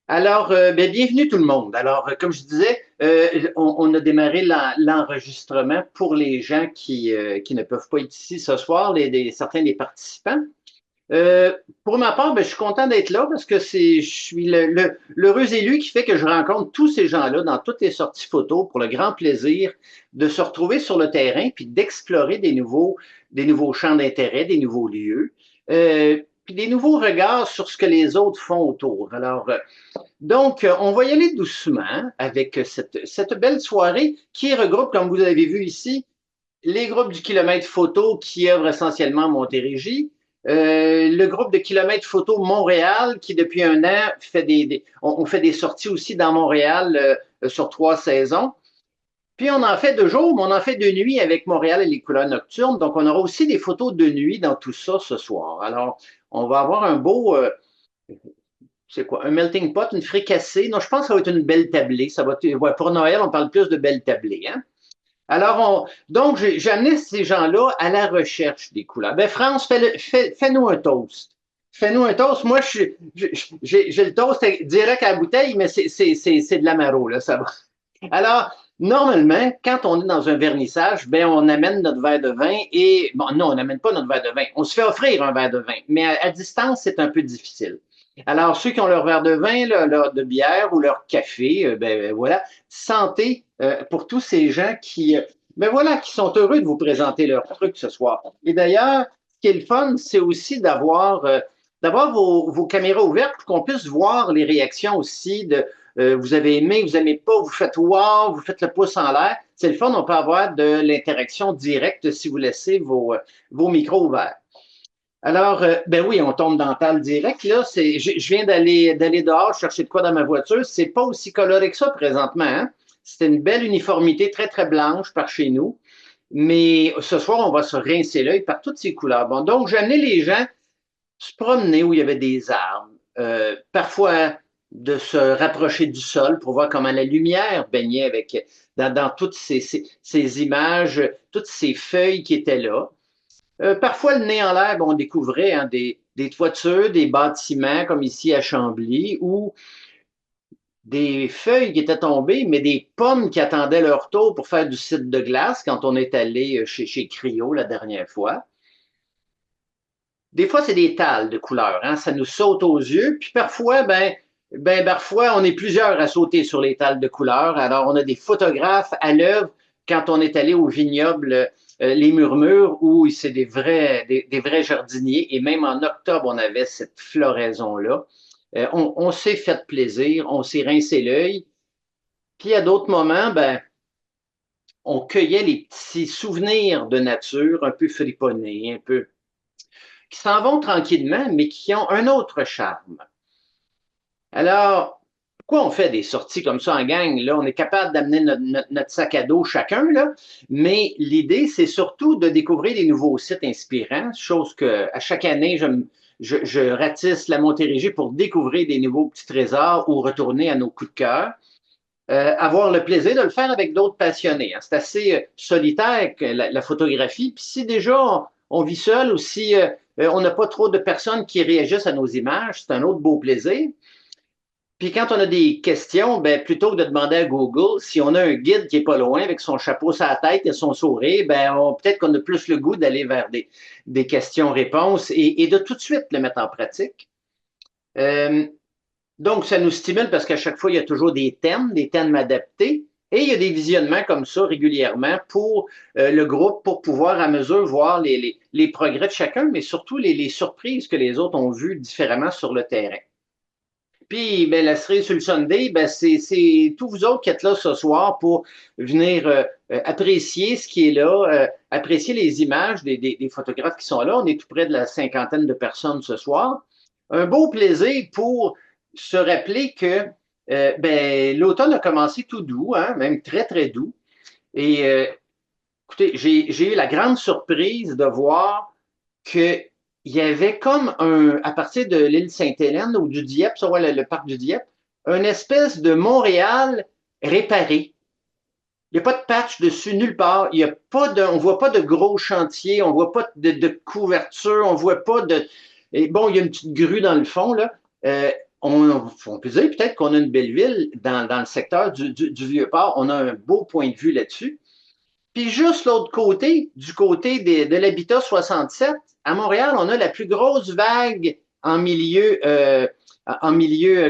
Alors, bienvenue tout le monde. Alors, comme je disais, on a démarré l'enregistrement pour les gens qui ne peuvent pas être ici ce soir, certains des participants. Euh, pour ma part, je suis content d'être là parce que je suis l'heureux élu qui fait que je rencontre tous ces gens-là dans toutes les sorties photos pour le grand plaisir de se retrouver sur le terrain puis d'explorer des nouveaux champs d'intérêt, des nouveaux lieux, puis des nouveaux regards sur ce que les autres font autour. Alors, on va y aller doucement avec cette belle soirée qui regroupe, comme vous avez vu ici, les groupes du kilomètre photo qui œuvrent essentiellement à Montérégie, le groupe de kilomètre photo Montréal qui depuis un an on fait des sorties aussi dans Montréal sur 3 saisons. Puis on en fait de jour, mais on en fait de nuit avec Montréal et les couleurs nocturnes. Donc on aura aussi des photos de nuit dans tout ça ce soir. Alors on va avoir un beau, c'est quoi, un melting pot, une fricassée. Non, je pense que ça va être une belle tablée. Ouais, pour Noël, on parle plus de belle tablée, hein? Alors, donc, j'ai amené ces gens-là à la recherche des couleurs. Ben, France, fais-nous un toast. Fais-nous un toast. Moi, j'ai le toast direct à la bouteille, mais c'est de l'amaro, là, ça va. Alors, normalement, quand on est dans un vernissage, ben, on amène notre verre de vin et, bon, non, on n'amène pas notre verre de vin. On se fait offrir un verre de vin, mais à distance, c'est un peu difficile. Alors, ceux qui ont leur verre de vin, leur de bière ou leur café, voilà, santé pour tous ces gens qui sont heureux de vous présenter leur truc ce soir. Et d'ailleurs, ce qui est le fun, c'est aussi d'avoir vos caméras ouvertes pour qu'on puisse voir les réactions aussi de vous avez aimé, vous n'aimez pas, vous faites wow, vous faites le pouce en l'air. C'est le fun, on peut avoir de l'interaction directe si vous laissez vos micros ouverts. Alors, ben oui, on tombe dans le direct. Là, je viens d'aller dehors chercher de quoi dans ma voiture. C'est pas aussi coloré que ça présentement, hein? C'était une belle uniformité très, très blanche par chez nous. Mais ce soir, on va se rincer l'œil par toutes ces couleurs. Bon, donc, j'ai amené les gens se promener où il y avait des arbres, parfois de se rapprocher du sol pour voir comment la lumière baignait dans toutes ces images, toutes ces feuilles qui étaient là. Parfois, le nez en l'air, on découvrait hein, des toitures, des bâtiments comme ici à Chambly, ou des feuilles qui étaient tombées, mais des pommes qui attendaient leur tour pour faire du cidre de glace quand on est allé chez Cryo la dernière fois. Des fois, c'est des tales de couleurs, hein, ça nous saute aux yeux, puis parfois, parfois, on est plusieurs à sauter sur les tales de couleurs. Alors, on a des photographes à l'œuvre quand on est allé au vignoble Les Murmures, où c'est des vrais jardiniers, et même en octobre, on avait cette floraison-là. On s'est fait plaisir, on s'est rincé l'œil, puis à d'autres moments, on cueillait les petits souvenirs de nature un peu friponnés, un peu qui s'en vont tranquillement, mais qui ont un autre charme. Alors, pourquoi on fait des sorties comme ça en gang? Là, on est capable d'amener notre sac à dos chacun, là, mais l'idée, c'est surtout de découvrir des nouveaux sites inspirants, chose que à chaque année, je ratisse la Montérégie pour découvrir des nouveaux petits trésors ou retourner à nos coups de cœur. Avoir le plaisir de le faire avec d'autres passionnés, hein. C'est assez solitaire que la photographie. Puis si déjà on vit seul ou si on n'a pas trop de personnes qui réagissent à nos images, c'est un autre beau plaisir. Puis quand on a des questions, plutôt que de demander à Google, si on a un guide qui est pas loin avec son chapeau sur la tête et son sourire, peut-être qu'on a plus le goût d'aller vers des questions-réponses et de tout de suite le mettre en pratique. Euh, donc, ça nous stimule parce qu'à chaque fois, il y a toujours des thèmes adaptés. Et il y a des visionnements comme ça régulièrement pour le groupe, pour pouvoir à mesure voir les progrès de chacun, mais surtout les surprises que les autres ont vues différemment sur le terrain. Puis, la cerise sur le Sunday, c'est tous vous autres qui êtes là ce soir pour venir apprécier ce qui est là, apprécier les images des photographes qui sont là. On est tout près de la cinquantaine de personnes ce soir. Un beau plaisir pour se rappeler que l'automne a commencé tout doux, hein, même très, très doux. Et écoutez, j'ai eu la grande surprise de voir que il y avait comme à partir de l'île Sainte-Hélène ou du Dieppe, ça va le parc du Dieppe, une espèce de Montréal réparé. Il n'y a pas de patch dessus nulle part. Il y a pas on voit pas de gros chantiers, on voit pas de couverture, on voit pas de. Et bon, il y a une petite grue dans le fond, là. on peut dire peut-être qu'on a une belle ville dans le secteur du Vieux-Port. On a un beau point de vue là-dessus. Puis juste l'autre côté, du côté de l'Habitat 67, à Montréal, on a la plus grosse vague en milieu,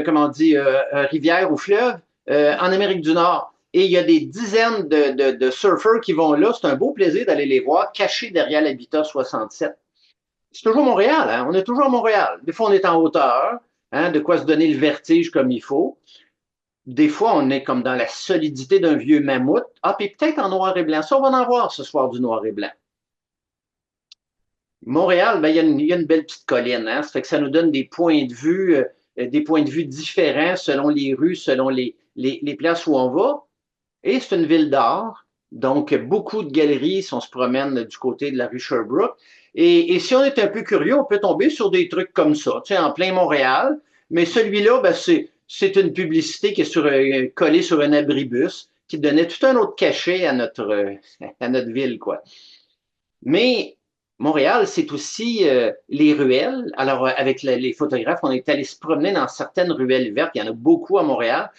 comment on dit, rivière ou fleuve, en Amérique du Nord. Et il y a des dizaines de surfeurs qui vont là. C'est un beau plaisir d'aller les voir cachés derrière l'Habitat 67. C'est toujours Montréal, hein? On est toujours Montréal. Des fois, on est en hauteur, hein, de quoi se donner le vertige comme il faut. Des fois, on est comme dans la solidité d'un vieux mammouth. Ah, puis peut-être en noir et blanc. Ça, on va en voir ce soir du noir et blanc. Montréal, ben, il y a une belle petite colline, hein? Ça fait que ça nous donne des points de vue différents selon les rues, selon les places où on va. Et c'est une ville d'art. Donc, beaucoup de galeries, si on se promène du côté de la rue Sherbrooke. Et si on est un peu curieux, on peut tomber sur des trucs comme ça, tu sais, en plein Montréal. Mais celui-là, ben, c'est une publicité qui est collée sur un abribus qui donnait tout un autre cachet à notre ville, quoi. Mais Montréal, c'est aussi les ruelles. Alors, avec les photographes, on est allé se promener dans certaines ruelles vertes. Il y en a beaucoup à Montréal,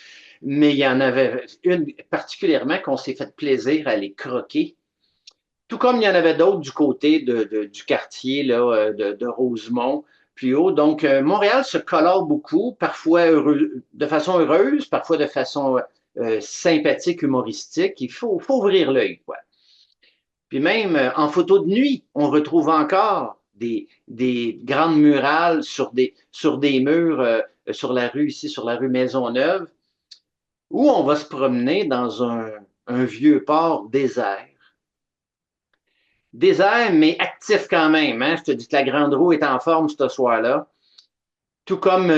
mais il y en avait une particulièrement qu'on s'est fait plaisir à aller croquer. Tout comme il y en avait d'autres du côté du quartier là, de Rosemont, plus haut. Donc, Montréal se colore beaucoup, parfois de façon heureuse, parfois de façon sympathique, humoristique. Il faut ouvrir l'œil, quoi. Puis même en photo de nuit, on retrouve encore des grandes murales sur des murs sur la rue, ici, sur la rue Maisonneuve, où on va se promener dans un vieux port désert. Désert, mais actif quand même. Hein? Je te dis que la Grande Roue est en forme ce soir-là. Tout comme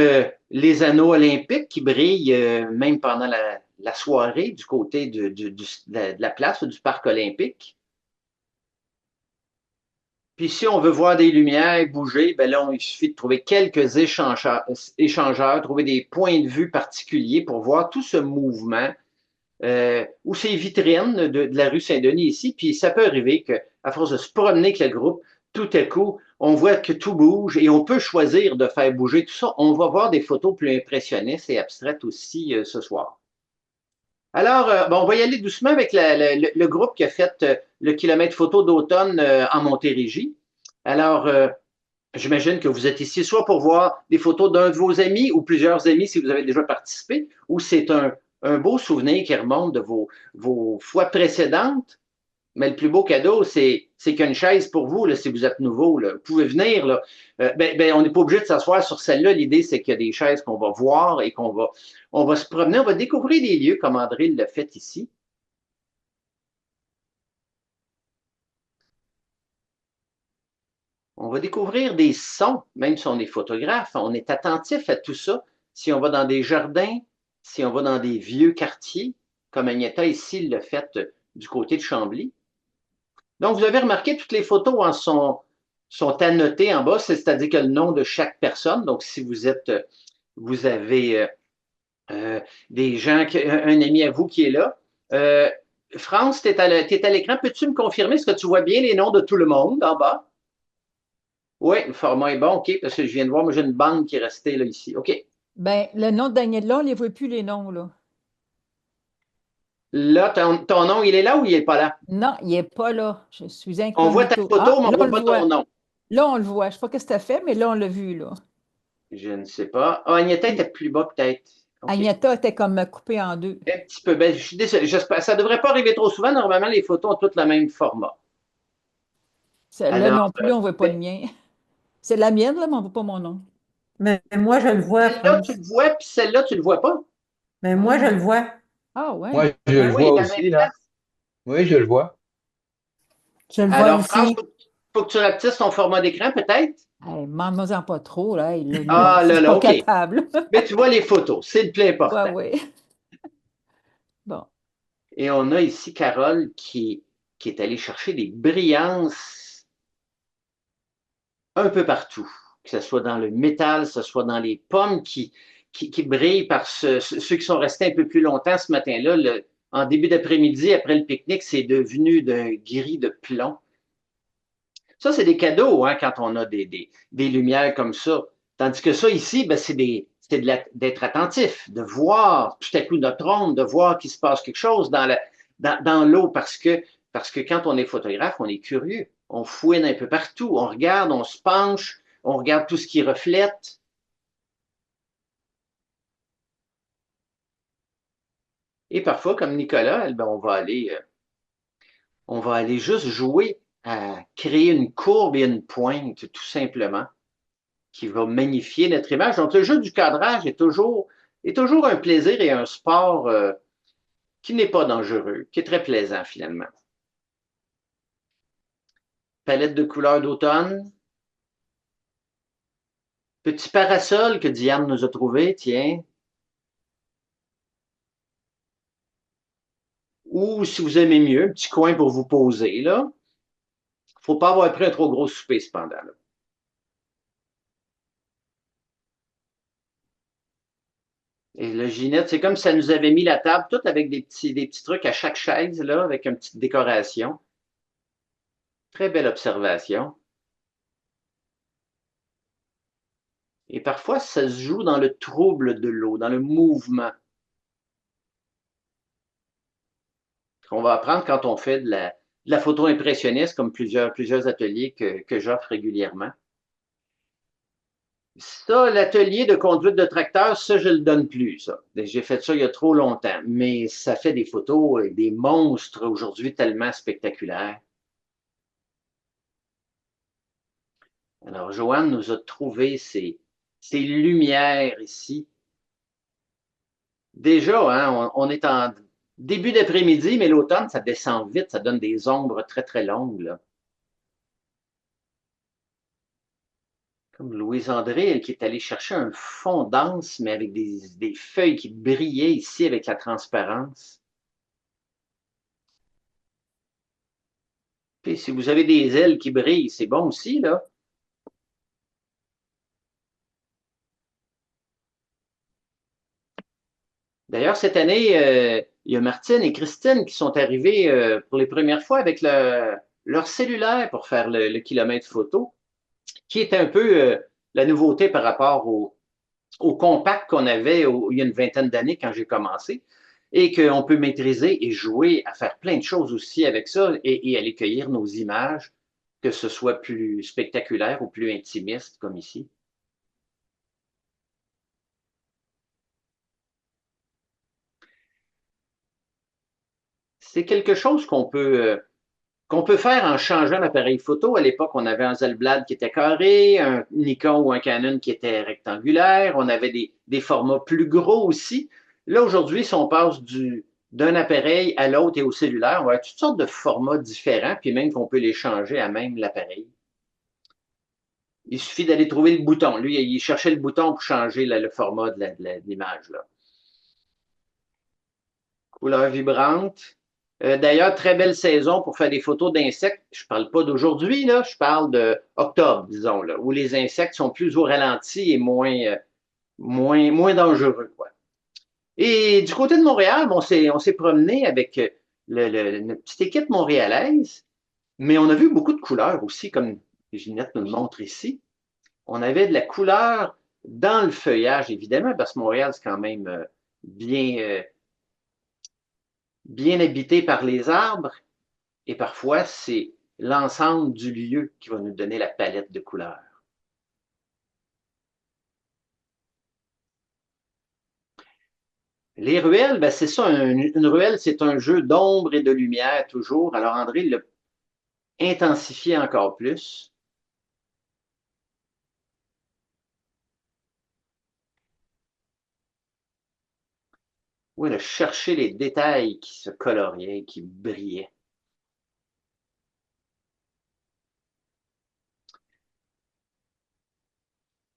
les anneaux olympiques qui brillent même pendant la soirée du côté de la place du parc olympique. Puis si on veut voir des lumières bouger, ben là, il suffit de trouver quelques échangeurs, trouver des points de vue particuliers pour voir tout ce mouvement ou ces vitrines de la rue Saint-Denis ici. Puis ça peut arriver qu'à force de se promener avec le groupe, tout à coup, on voit que tout bouge et on peut choisir de faire bouger tout ça. On va voir des photos plus impressionnistes et abstraites aussi ce soir. Alors, bon, on va y aller doucement avec le groupe qui a fait le kilomètre photo d'automne en Montérégie. Alors, j'imagine que vous êtes ici soit pour voir des photos d'un de vos amis ou plusieurs amis si vous avez déjà participé, ou c'est un beau souvenir qui remonte de vos fois précédentes. Mais le plus beau cadeau, c'est qu'il y a une chaise pour vous, là, si vous êtes nouveau. Là. Vous pouvez venir. Là. On n'est pas obligé de s'asseoir sur celle-là. L'idée, c'est qu'il y a des chaises qu'on va voir et on va se promener, on va découvrir des lieux comme André l'a fait ici. On va découvrir des sons, même si on est photographe, on est attentif à tout ça. Si on va dans des jardins, si on va dans des vieux quartiers, comme Agneta ici l'a fait du côté de Chambly. Donc, vous avez remarqué, toutes les photos sont annotées en bas, c'est-à-dire que le nom de chaque personne. Donc, si vous avez des gens, un ami à vous qui est là. France, tu es à l'écran. Peux-tu me confirmer, est-ce que tu vois bien les noms de tout le monde en bas? Oui, le format est bon, OK, parce que je viens de voir, moi j'ai une bande qui est restée là, ici. OK. Ben, le nom de Daniel-là, on ne les voit plus, les noms, là. Là, ton nom, il est là ou il n'est pas là? Non, il n'est pas là. Je suis On voit ta incognito. Ah, photo, mais on là, ne on voit le pas ton voit. nom. Là, on le voit. Je ne sais pas ce que tu as fait, mais là, on l'a vu, là. Je ne sais pas. Ah, Agneta était Puis, plus bas, peut-être. OK. Agnata était comme coupée en deux. Un petit peu. Ben, je suis désolé. Ça ne devrait pas arriver trop souvent. Normalement, les photos ont toutes le même format. Celle-là Alors, non plus, on ne voit pas ben, le mien. C'est la mienne, là, mais on ne voit pas mon nom. Mais moi, je le vois, celle-là, tu le France. vois, puis celle-là, tu ne le vois pas. Mais moi, je Ah, le vois. ah ouais. Moi, je Ben le oui, il vois est à la même aussi, là. place. Oui, je le vois. Je le vois Alors, France, aussi. faut que tu rapetisses ton format d'écran, peut-être? Hey, demande-moi-en pas trop, là. Hey, là, non, Ah je là suis là, pas OK. capable. Mais tu vois les photos, c'est le plus Ouais, important. ouais. Bon. Et on a ici Carole qui est allée chercher des brillances un peu partout, que ce soit dans le métal, que ce soit dans les pommes qui brillent par ceux qui sont restés un peu plus longtemps ce matin-là. En début d'après-midi, après le pique-nique, c'est devenu d'un gris de plomb. Ça, c'est des cadeaux hein, quand on a des lumières comme ça. Tandis que ça, ici, ben, c'est c'est d'être attentif, de voir tout à coup notre ombre, de voir qu'il se passe quelque chose dans l'eau, parce que quand on est photographe, on est curieux. On fouine un peu partout, on regarde, on se penche, on regarde tout ce qui reflète. Et parfois, comme Nicolas, ben, on va aller juste jouer à créer une courbe et une pointe, tout simplement, qui va magnifier notre image. Donc, le jeu du cadrage est toujours un plaisir et un sport qui n'est pas dangereux, qui est très plaisant finalement. Palette de couleurs d'automne. Petit parasol que Diane nous a trouvé, tiens. Ou si vous aimez mieux, un petit coin pour vous poser, là. Faut pas avoir pris un trop gros souper, cependant, là. Et le Ginette, c'est comme si ça nous avait mis la table toute avec des petits trucs à chaque chaise, là, avec une petite décoration. Très belle observation. Et parfois, ça se joue dans le trouble de l'eau, dans le mouvement. Qu'on va apprendre quand on fait de la photo impressionniste, comme plusieurs ateliers que j'offre régulièrement. Ça, l'atelier de conduite de tracteur, ça, je le donne plus, ça. J'ai fait ça il y a trop longtemps, mais ça fait des photos avec des monstres aujourd'hui tellement spectaculaires. Alors, Joanne nous a trouvé ces lumières ici. Déjà, hein, on est en début d'après-midi, mais l'automne, ça descend vite, ça donne des ombres très, très longues, là. Comme Louise André, elle qui est allée chercher un fond dense, mais avec des feuilles qui brillaient ici avec la transparence. Puis si vous avez des ailes qui brillent, c'est bon aussi, là. D'ailleurs, cette année, il y a Martine et Christine qui sont arrivées pour les premières fois avec leur cellulaire pour faire le kilomètre photo, qui est un peu la nouveauté par rapport au compact qu'on avait il y a une vingtaine d'années quand j'ai commencé, et qu'on peut maîtriser et jouer à faire plein de choses aussi avec ça et aller cueillir nos images, que ce soit plus spectaculaire ou plus intimiste comme ici. C'est quelque chose qu'on peut faire en changeant l'appareil photo. À l'époque, on avait un Zellblad qui était carré, un Nikon ou un Canon qui était rectangulaire. On avait des formats plus gros aussi. Là, aujourd'hui, si on passe d'un appareil à l'autre et au cellulaire, on va avoir toutes sortes de formats différents, puis même qu'on peut les changer à même l'appareil. Il suffit d'aller trouver le bouton. Lui, il cherchait le bouton pour changer le format de l'image, là. Couleur vibrante. D'ailleurs, très belle saison pour faire des photos d'insectes. Je ne parle pas d'aujourd'hui, là, je parle d'octobre, disons, là, où les insectes sont plus au ralenti et moins dangereux, quoi. Et du côté de Montréal, on s'est promené avec notre petite équipe montréalaise, mais on a vu beaucoup de couleurs aussi, comme Ginette nous le montre ici. On avait de la couleur dans le feuillage, évidemment, parce que Montréal, c'est quand même bien habité par les arbres, et parfois, c'est l'ensemble du lieu qui va nous donner la palette de couleurs. Les ruelles, ben c'est ça, une ruelle, c'est un jeu d'ombre et de lumière toujours. Alors André l'a intensifié encore plus. Oui, de chercher les détails qui se coloriaient, qui brillaient.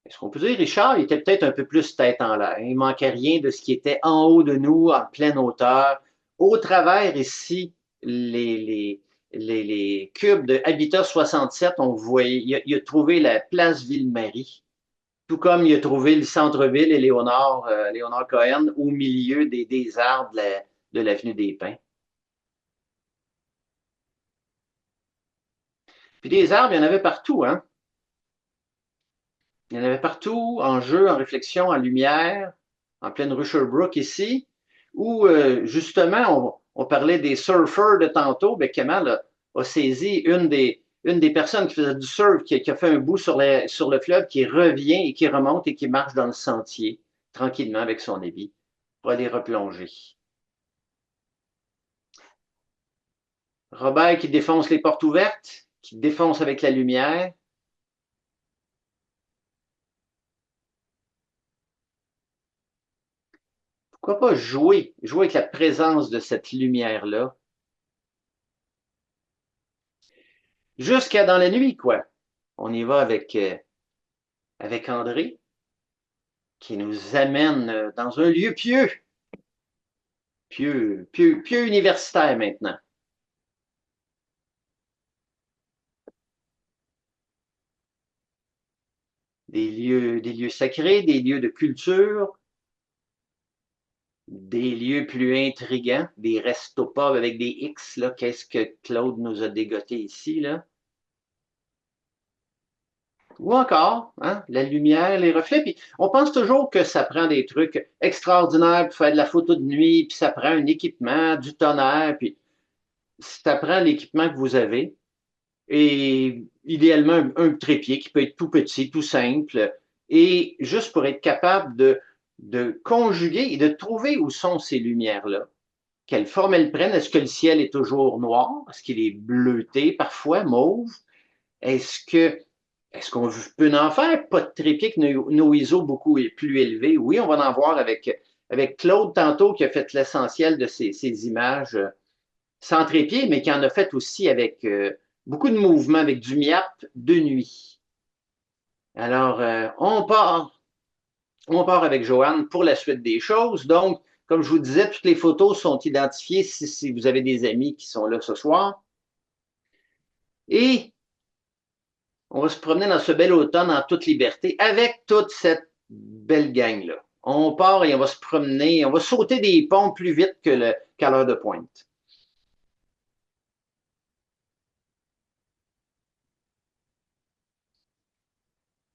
Est-ce qu'on peut dire, Richard, il était peut-être un peu plus tête en l'air. Il manquait rien de ce qui était en haut de nous, en pleine hauteur. Au travers ici, les cubes de Habitat 67, on voyait, il a trouvé la place Ville-Marie, tout comme il a trouvé le centre-ville et Léonard Cohen au milieu des arbres de l'avenue des Pins. Puis des arbres, il y en avait partout, hein? Il y en avait partout, en jeu, en réflexion, en lumière, en pleine rue Sherbrooke ici, où justement, on parlait des surfeurs de tantôt. Ben, Kemal a saisi une des personnes qui faisait du surf, qui a fait un bout sur le fleuve, qui revient et qui remonte et qui marche dans le sentier, tranquillement avec son évier, pour aller replonger. Robert qui défonce les portes ouvertes, qui défonce avec la lumière. Pourquoi pas jouer avec la présence de cette lumière-là, jusqu'à dans la nuit, quoi. On y va avec André, qui nous amène dans un lieu pieux universitaire maintenant. Des lieux sacrés, des lieux de culture, des lieux plus intrigants, des restos-pubs avec des X, là. Qu'est-ce que Claude nous a dégoté ici, là? Ou encore, hein, la lumière, les reflets. Puis on pense toujours que ça prend des trucs extraordinaires pour faire de la photo de nuit, puis ça prend un équipement, du tonnerre, puis ça prend l'équipement que vous avez. Et idéalement, un trépied qui peut être tout petit, tout simple, et juste pour être capable de conjuguer et de trouver où sont ces lumières-là. Quelle forme elles prennent? Est-ce que le ciel est toujours noir? Est-ce qu'il est bleuté, parfois mauve? Est-ce que est-ce qu'on peut en faire? Pas de trépied avec nos ISO beaucoup plus élevés. Oui, on va en voir avec Claude tantôt qui a fait l'essentiel de ces images sans trépied, mais qui en a fait aussi avec beaucoup de mouvements, avec du MIAP de nuit. Alors, on part avec Joanne pour la suite des choses. Donc, comme je vous disais, toutes les photos sont identifiées si vous avez des amis qui sont là ce soir. Et on va se promener dans ce bel automne en toute liberté avec toute cette belle gang-là. On part et on va se promener, on va sauter des ponts plus vite qu'à l'heure de pointe.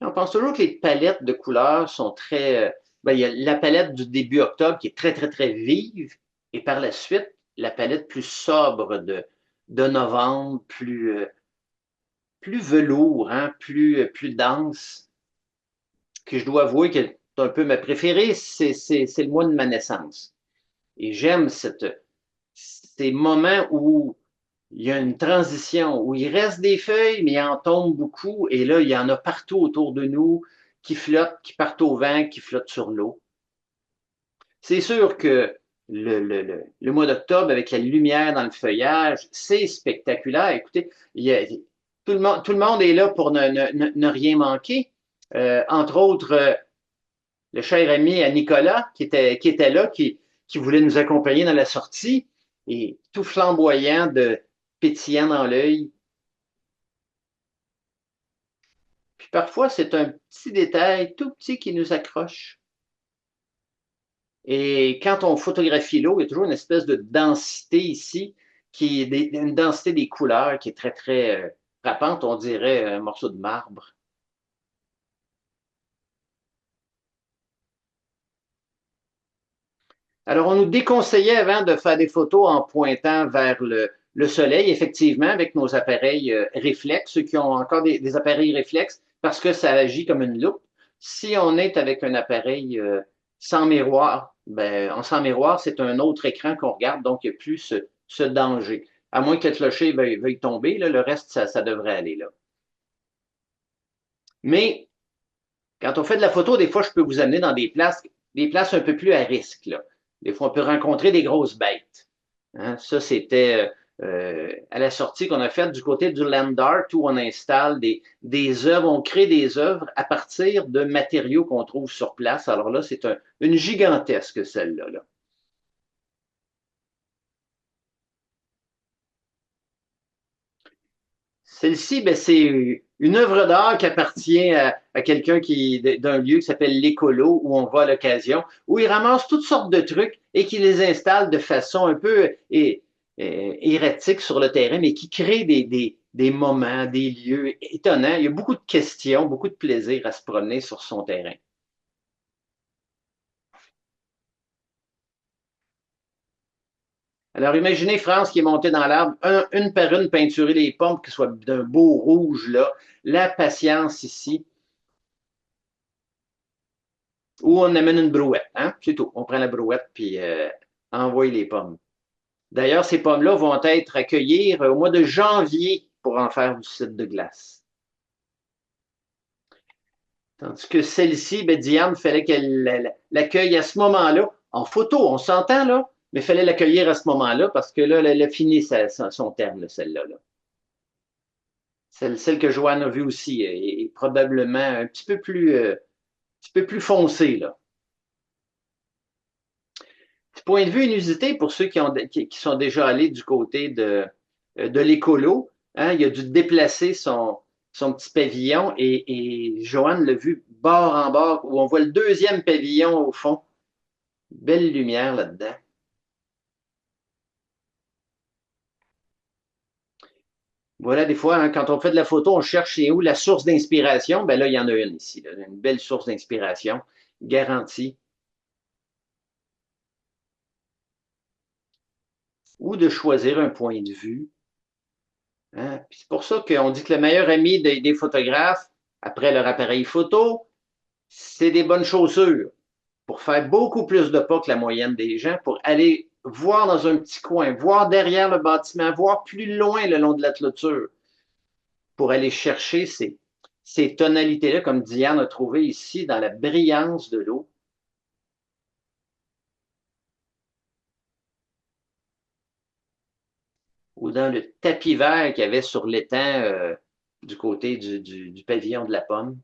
On pense toujours que les palettes de couleurs sont très... ben, il y a la palette du début octobre qui est très, très, très vive. Et par la suite, la palette plus sobre de novembre, plus velours, hein, plus dense, que je dois avouer que c'est un peu ma préférée, c'est le mois de ma naissance. Et j'aime ces moments où il y a une transition, où il reste des feuilles, mais il en tombe beaucoup. Et là, il y en a partout autour de nous qui flottent, qui partent au vent, qui flottent sur l'eau. C'est sûr que le mois d'octobre, avec la lumière dans le feuillage, c'est spectaculaire. Écoutez, tout le monde est là pour ne rien manquer. Entre autres, le cher ami à Nicolas, qui était là, qui voulait nous accompagner dans la sortie, et tout flamboyant, pétillant dans l'œil. Puis parfois, c'est un petit détail tout petit qui nous accroche. Et quand on photographie l'eau, il y a toujours une espèce de densité ici, une densité des couleurs qui est très, très frappante. On dirait un morceau de marbre. Alors, on nous déconseillait avant de faire des photos en pointant vers le soleil, effectivement, avec nos appareils réflexes, ceux qui ont encore des appareils réflexes, parce que ça agit comme une loupe. Si on est avec un appareil sans miroir, ben, sans miroir, c'est un autre écran qu'on regarde, donc il n'y a plus ce danger. À moins que le clocher veuille tomber, là, le reste, ça devrait aller là. Mais quand on fait de la photo, des fois, je peux vous amener dans des places un peu plus à risque, là. Des fois, on peut rencontrer des grosses bêtes. Hein? Ça, c'était à la sortie qu'on a faite du côté du Land Art où on installe des œuvres, on crée des œuvres à partir de matériaux qu'on trouve sur place. Alors là, c'est une gigantesque, celle-là. Là. Celle-ci, ben, c'est une œuvre d'art qui appartient à quelqu'un d'un lieu qui s'appelle l'Écolo, où on va à l'occasion, où il ramasse toutes sortes de trucs et qui les installe de façon un peu erratique sur le terrain, mais qui crée des moments, des lieux étonnants. Il y a beaucoup de questions, beaucoup de plaisir à se promener sur son terrain. Alors, imaginez France qui est montée dans l'arbre, une par une, peinturer les pommes, qui soient d'un beau rouge, là. La patience ici. Ou on amène une brouette, hein? C'est tout. On prend la brouette, puis envoie les pommes. D'ailleurs, ces pommes-là vont être accueillies au mois de janvier pour en faire du cidre de glace. Tandis que celle-ci, ben, Diane, il fallait qu'elle l'accueille à ce moment-là, en photo, on s'entend là, mais il fallait l'accueillir à ce moment-là parce que là, elle a fini son terme, celle-là. Là. Celle que Joanne a vue aussi est probablement un petit peu plus foncée. Là. Du point de vue inusité, pour ceux qui sont déjà allés du côté de l'écolo, hein, il a dû déplacer son petit pavillon et Joanne l'a vu bord en bord, où on voit le deuxième pavillon au fond. Belle lumière là-dedans. Voilà, des fois, hein, quand on fait de la photo, on cherche c'est où la source d'inspiration. Ben là, il y en a une ici, là, une belle source d'inspiration, garantie. Ou de choisir un point de vue. Hein? C'est pour ça qu'on dit que le meilleur ami des photographes, après leur appareil photo, c'est des bonnes chaussures pour faire beaucoup plus de pas que la moyenne des gens, pour aller voir dans un petit coin, voir derrière le bâtiment, voir plus loin le long de la clôture, pour aller chercher ces tonalités-là, comme Diane a trouvé ici, dans la brillance de l'eau. Ou dans le tapis vert qu'il y avait sur l'étang du côté du pavillon de la pomme.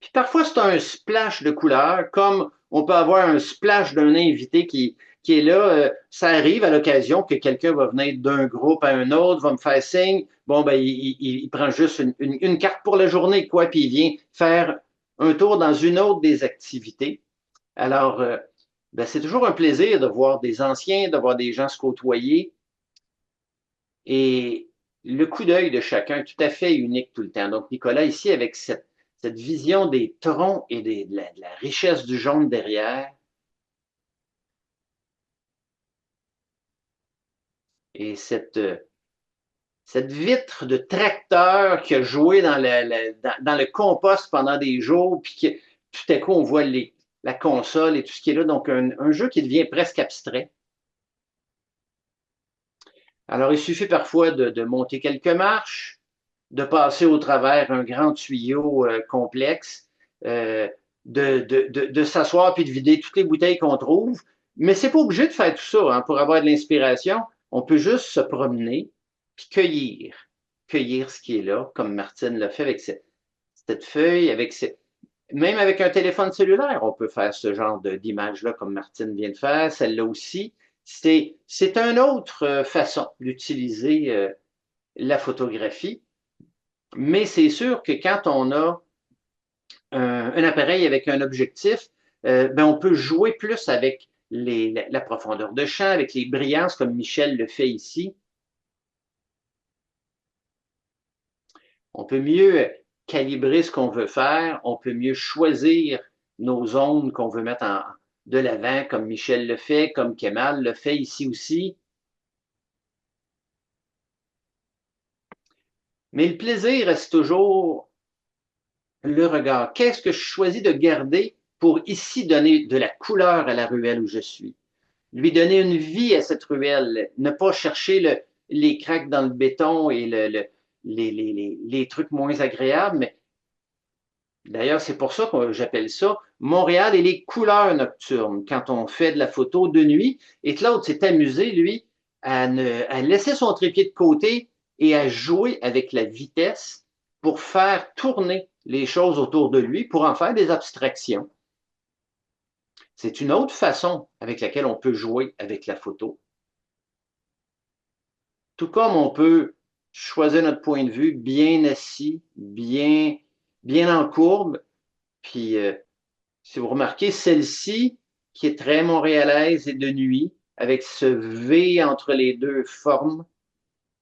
Puis parfois, c'est un splash de couleur, comme on peut avoir un splash d'un invité qui est là. Ça arrive à l'occasion que quelqu'un va venir d'un groupe à un autre, va me faire signe. Bon, ben, il prend juste une carte pour la journée, quoi, puis il vient faire un tour dans une autre des activités. Alors, ben, c'est toujours un plaisir de voir des anciens, de voir des gens se côtoyer. Et le coup d'œil de chacun est tout à fait unique tout le temps. Donc, Nicolas, ici, avec cette vision des troncs et de la richesse du jaune derrière, et cette vitre de tracteur qui a joué dans le compost pendant des jours, puis que tout à coup, on voit la console et tout ce qui est là. Donc, un jeu qui devient presque abstrait. Alors, il suffit parfois de monter quelques marches, de passer au travers un grand tuyau complexe, de s'asseoir puis de vider toutes les bouteilles qu'on trouve. Mais c'est pas obligé de faire tout ça hein, pour avoir de l'inspiration. On peut juste se promener puis cueillir ce qui est là, comme Martine l'a fait avec cette feuille, même avec un téléphone cellulaire, on peut faire ce genre d'image-là comme Martine vient de faire, celle-là aussi. C'est une autre façon d'utiliser la photographie, mais c'est sûr que quand on a un appareil avec un objectif, ben on peut jouer plus avec la profondeur de champ, avec les brillances, comme Michel le fait ici. On peut mieux calibrer ce qu'on veut faire, on peut mieux choisir nos zones qu'on veut mettre de l'avant, comme Michel le fait, comme Kemal le fait ici aussi. Mais le plaisir reste toujours le regard. Qu'est-ce que je choisis de garder pour ici donner de la couleur à la ruelle où je suis? Lui donner une vie à cette ruelle, ne pas chercher les craques dans le béton et les trucs moins agréables, mais d'ailleurs, c'est pour ça que j'appelle ça Montréal et les couleurs nocturnes, quand on fait de la photo de nuit. Et Claude s'est amusé, lui, à laisser son trépied de côté et à jouer avec la vitesse pour faire tourner les choses autour de lui, pour en faire des abstractions. C'est une autre façon avec laquelle on peut jouer avec la photo. Tout comme on peut choisir notre point de vue bien assis, bien en courbe, puis si vous remarquez, celle-ci, qui est très montréalaise et de nuit, avec ce V entre les deux formes,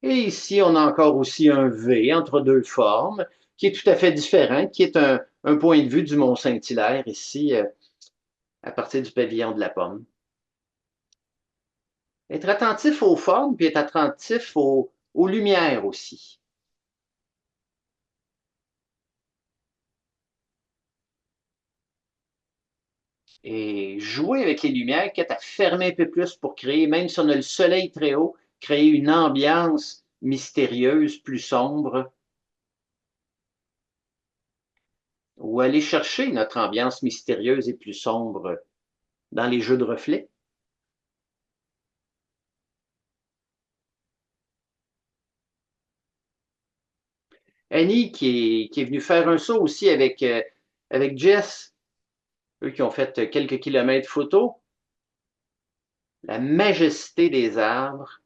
Et ici, on a encore aussi un V entre deux formes, qui est tout à fait différent, qui est un point de vue du Mont Saint-Hilaire, ici, à partir du pavillon de la Pomme. Être attentif aux formes, puis être attentif aux lumières aussi. Et jouer avec les lumières, quitte à fermer un peu plus pour créer, même si on a le soleil très haut, créer une ambiance mystérieuse, plus sombre, ou aller chercher notre ambiance mystérieuse et plus sombre dans les jeux de reflets. Annie qui est venue faire un saut aussi avec Jess, eux qui ont fait quelques kilomètres photo. La majesté des arbres,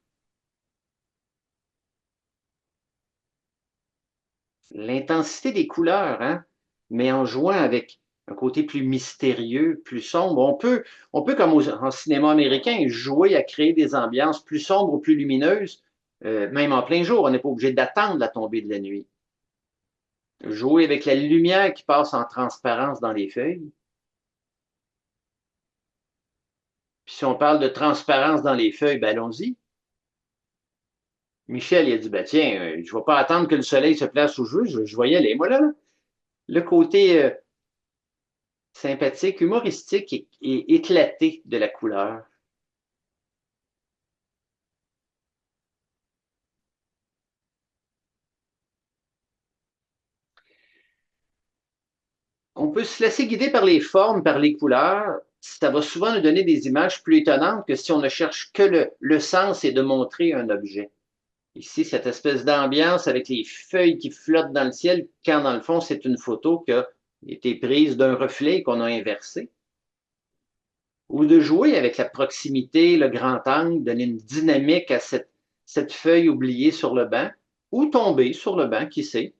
l'intensité des couleurs, hein? Mais en jouant avec un côté plus mystérieux, plus sombre. On peut comme en cinéma américain, jouer à créer des ambiances plus sombres ou plus lumineuses, même en plein jour. On n'est pas obligé d'attendre la tombée de la nuit. Jouer avec la lumière qui passe en transparence dans les feuilles. Puis si on parle de transparence dans les feuilles, ben allons-y. Michel, il a dit, ben tiens, je ne vais pas attendre que le soleil se place où je vais y aller. Moi, là, le côté sympathique, humoristique et éclaté de la couleur. On peut se laisser guider par les formes, par les couleurs. Ça va souvent nous donner des images plus étonnantes que si on ne cherche que le sens et de montrer un objet. Ici, cette espèce d'ambiance avec les feuilles qui flottent dans le ciel, quand dans le fond, c'est une photo qui a été prise d'un reflet qu'on a inversé. Ou de jouer avec la proximité, le grand angle, donner une dynamique à cette feuille oubliée sur le banc, ou tomber sur le banc, qui sait.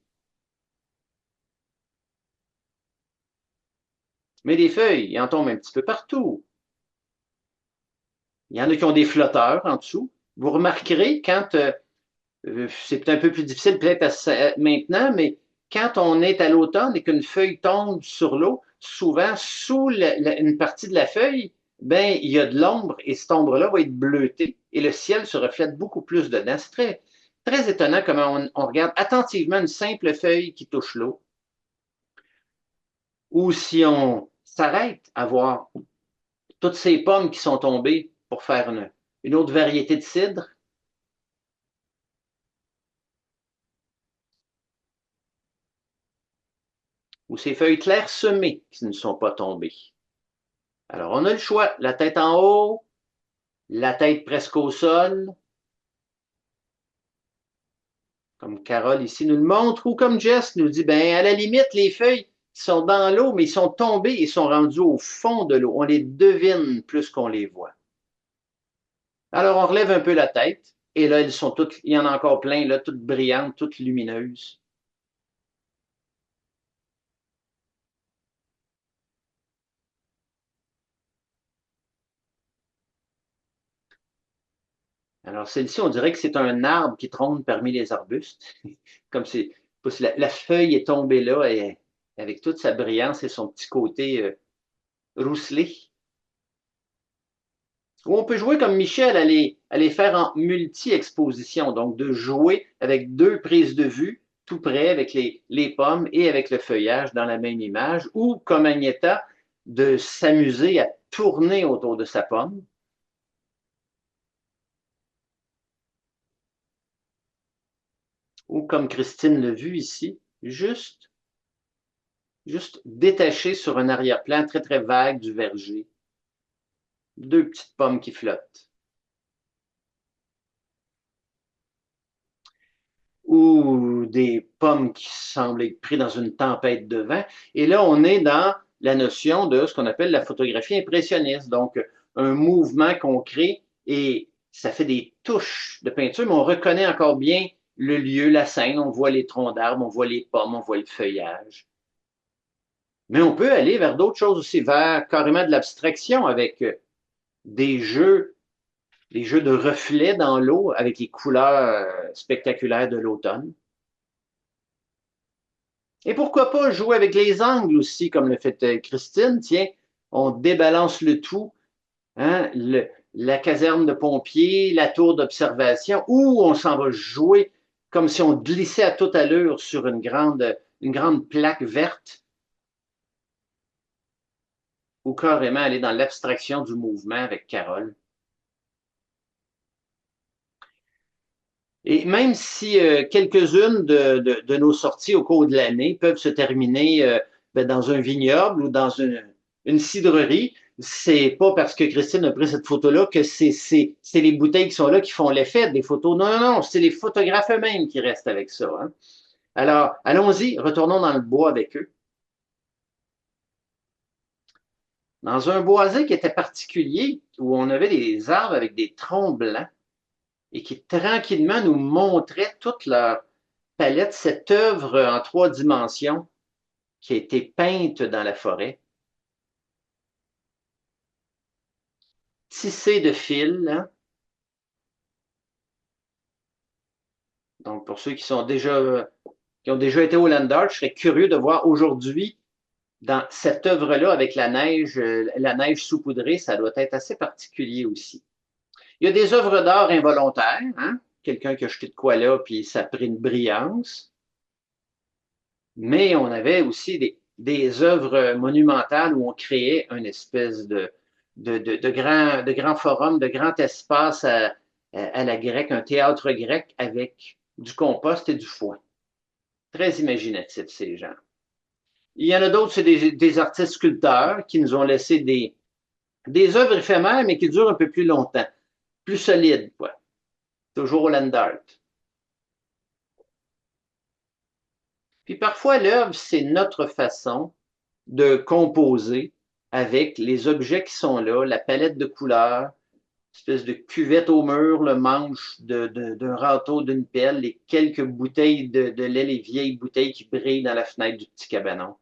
Mais des feuilles, il en tombe un petit peu partout. Il y en a qui ont des flotteurs en dessous. Vous remarquerez quand, c'est un peu plus difficile peut-être maintenant, mais quand on est à l'automne et qu'une feuille tombe sur l'eau, souvent sous une partie de la feuille, ben, il y a de l'ombre et cette ombre-là va être bleutée et le ciel se reflète beaucoup plus dedans. C'est très, très étonnant comment on regarde attentivement une simple feuille qui touche l'eau. Ou si on s'arrête à voir toutes ces pommes qui sont tombées pour faire une autre variété de cidre, ou ces feuilles clairsemées qui ne sont pas tombées. Alors, on a le choix, la tête en haut, la tête presque au sol, comme Carole ici nous le montre, ou comme Jess nous dit, ben à la limite, les feuilles sont dans l'eau, mais ils sont tombés et sont rendus au fond de l'eau. On les devine plus qu'on les voit. Alors, on relève un peu la tête, et là, elles sont toutes, il y en a encore plein, là, toutes brillantes, toutes lumineuses. Alors, celle-ci, on dirait que c'est un arbre qui trône parmi les arbustes. Comme c'est, la feuille est tombée là et, avec toute sa brillance et son petit côté rousselé. Ou on peut jouer comme Michel, à les faire en multi-exposition, donc de jouer avec deux prises de vue tout près avec les pommes et avec le feuillage dans la même image, ou comme Agneta, de s'amuser à tourner autour de sa pomme. Ou comme Christine l'a vu ici, juste détaché sur un arrière-plan très, très vague du verger. Deux petites pommes qui flottent. Ou des pommes qui semblent être prises dans une tempête de vent. Et là, on est dans la notion de ce qu'on appelle la photographie impressionniste. Donc, un mouvement qu'on crée et ça fait des touches de peinture, mais on reconnaît encore bien le lieu, la scène. On voit les troncs d'arbres, on voit les pommes, on voit le feuillage. Mais on peut aller vers d'autres choses aussi, vers carrément de l'abstraction avec des jeux les jeux de reflets dans l'eau avec les couleurs spectaculaires de l'automne. Et pourquoi pas jouer avec les angles aussi, comme le fait Christine. Tiens, on débalance le tout, hein, la caserne de pompiers, la tour d'observation, ou on s'en va jouer comme si on glissait à toute allure sur une grande plaque verte, ou carrément aller dans l'abstraction du mouvement avec Carole. Et même si quelques-unes de nos sorties au cours de l'année peuvent se terminer dans un vignoble ou dans une cidrerie, c'est pas parce que Christine a pris cette photo-là que c'est les bouteilles qui sont là qui font l'effet des photos. Non, non, non, c'est les photographes eux-mêmes qui restent avec ça. Hein. Alors, allons-y, retournons dans le bois avec eux. Dans un boisé qui était particulier, où on avait des arbres avec des troncs blancs, et qui tranquillement nous montrait toute leur palette, cette œuvre en 3 dimensions qui a été peinte dans la forêt, tissée de fils. Hein? Donc, pour ceux qui ont déjà été au Land Art, je serais curieux de voir aujourd'hui dans cette œuvre-là avec la neige saupoudrée, ça doit être assez particulier aussi. Il y a des œuvres d'art involontaires, hein? Quelqu'un qui a jeté de quoi là, puis ça a pris une brillance. Mais on avait aussi des œuvres monumentales où on créait une espèce de grand forum, de grand espace à la grecque, un théâtre grec avec du compost et du foin. Très imaginatif, ces gens. Il y en a d'autres, c'est des artistes sculpteurs qui nous ont laissé des œuvres éphémères, mais qui durent un peu plus longtemps, plus solides, quoi. Toujours au land art. Puis parfois, l'œuvre, c'est notre façon de composer avec les objets qui sont là, la palette de couleurs, espèce de cuvette au mur, le manche d'un râteau, d'une pelle, les quelques bouteilles de lait, les vieilles bouteilles qui brillent dans la fenêtre du petit cabanon.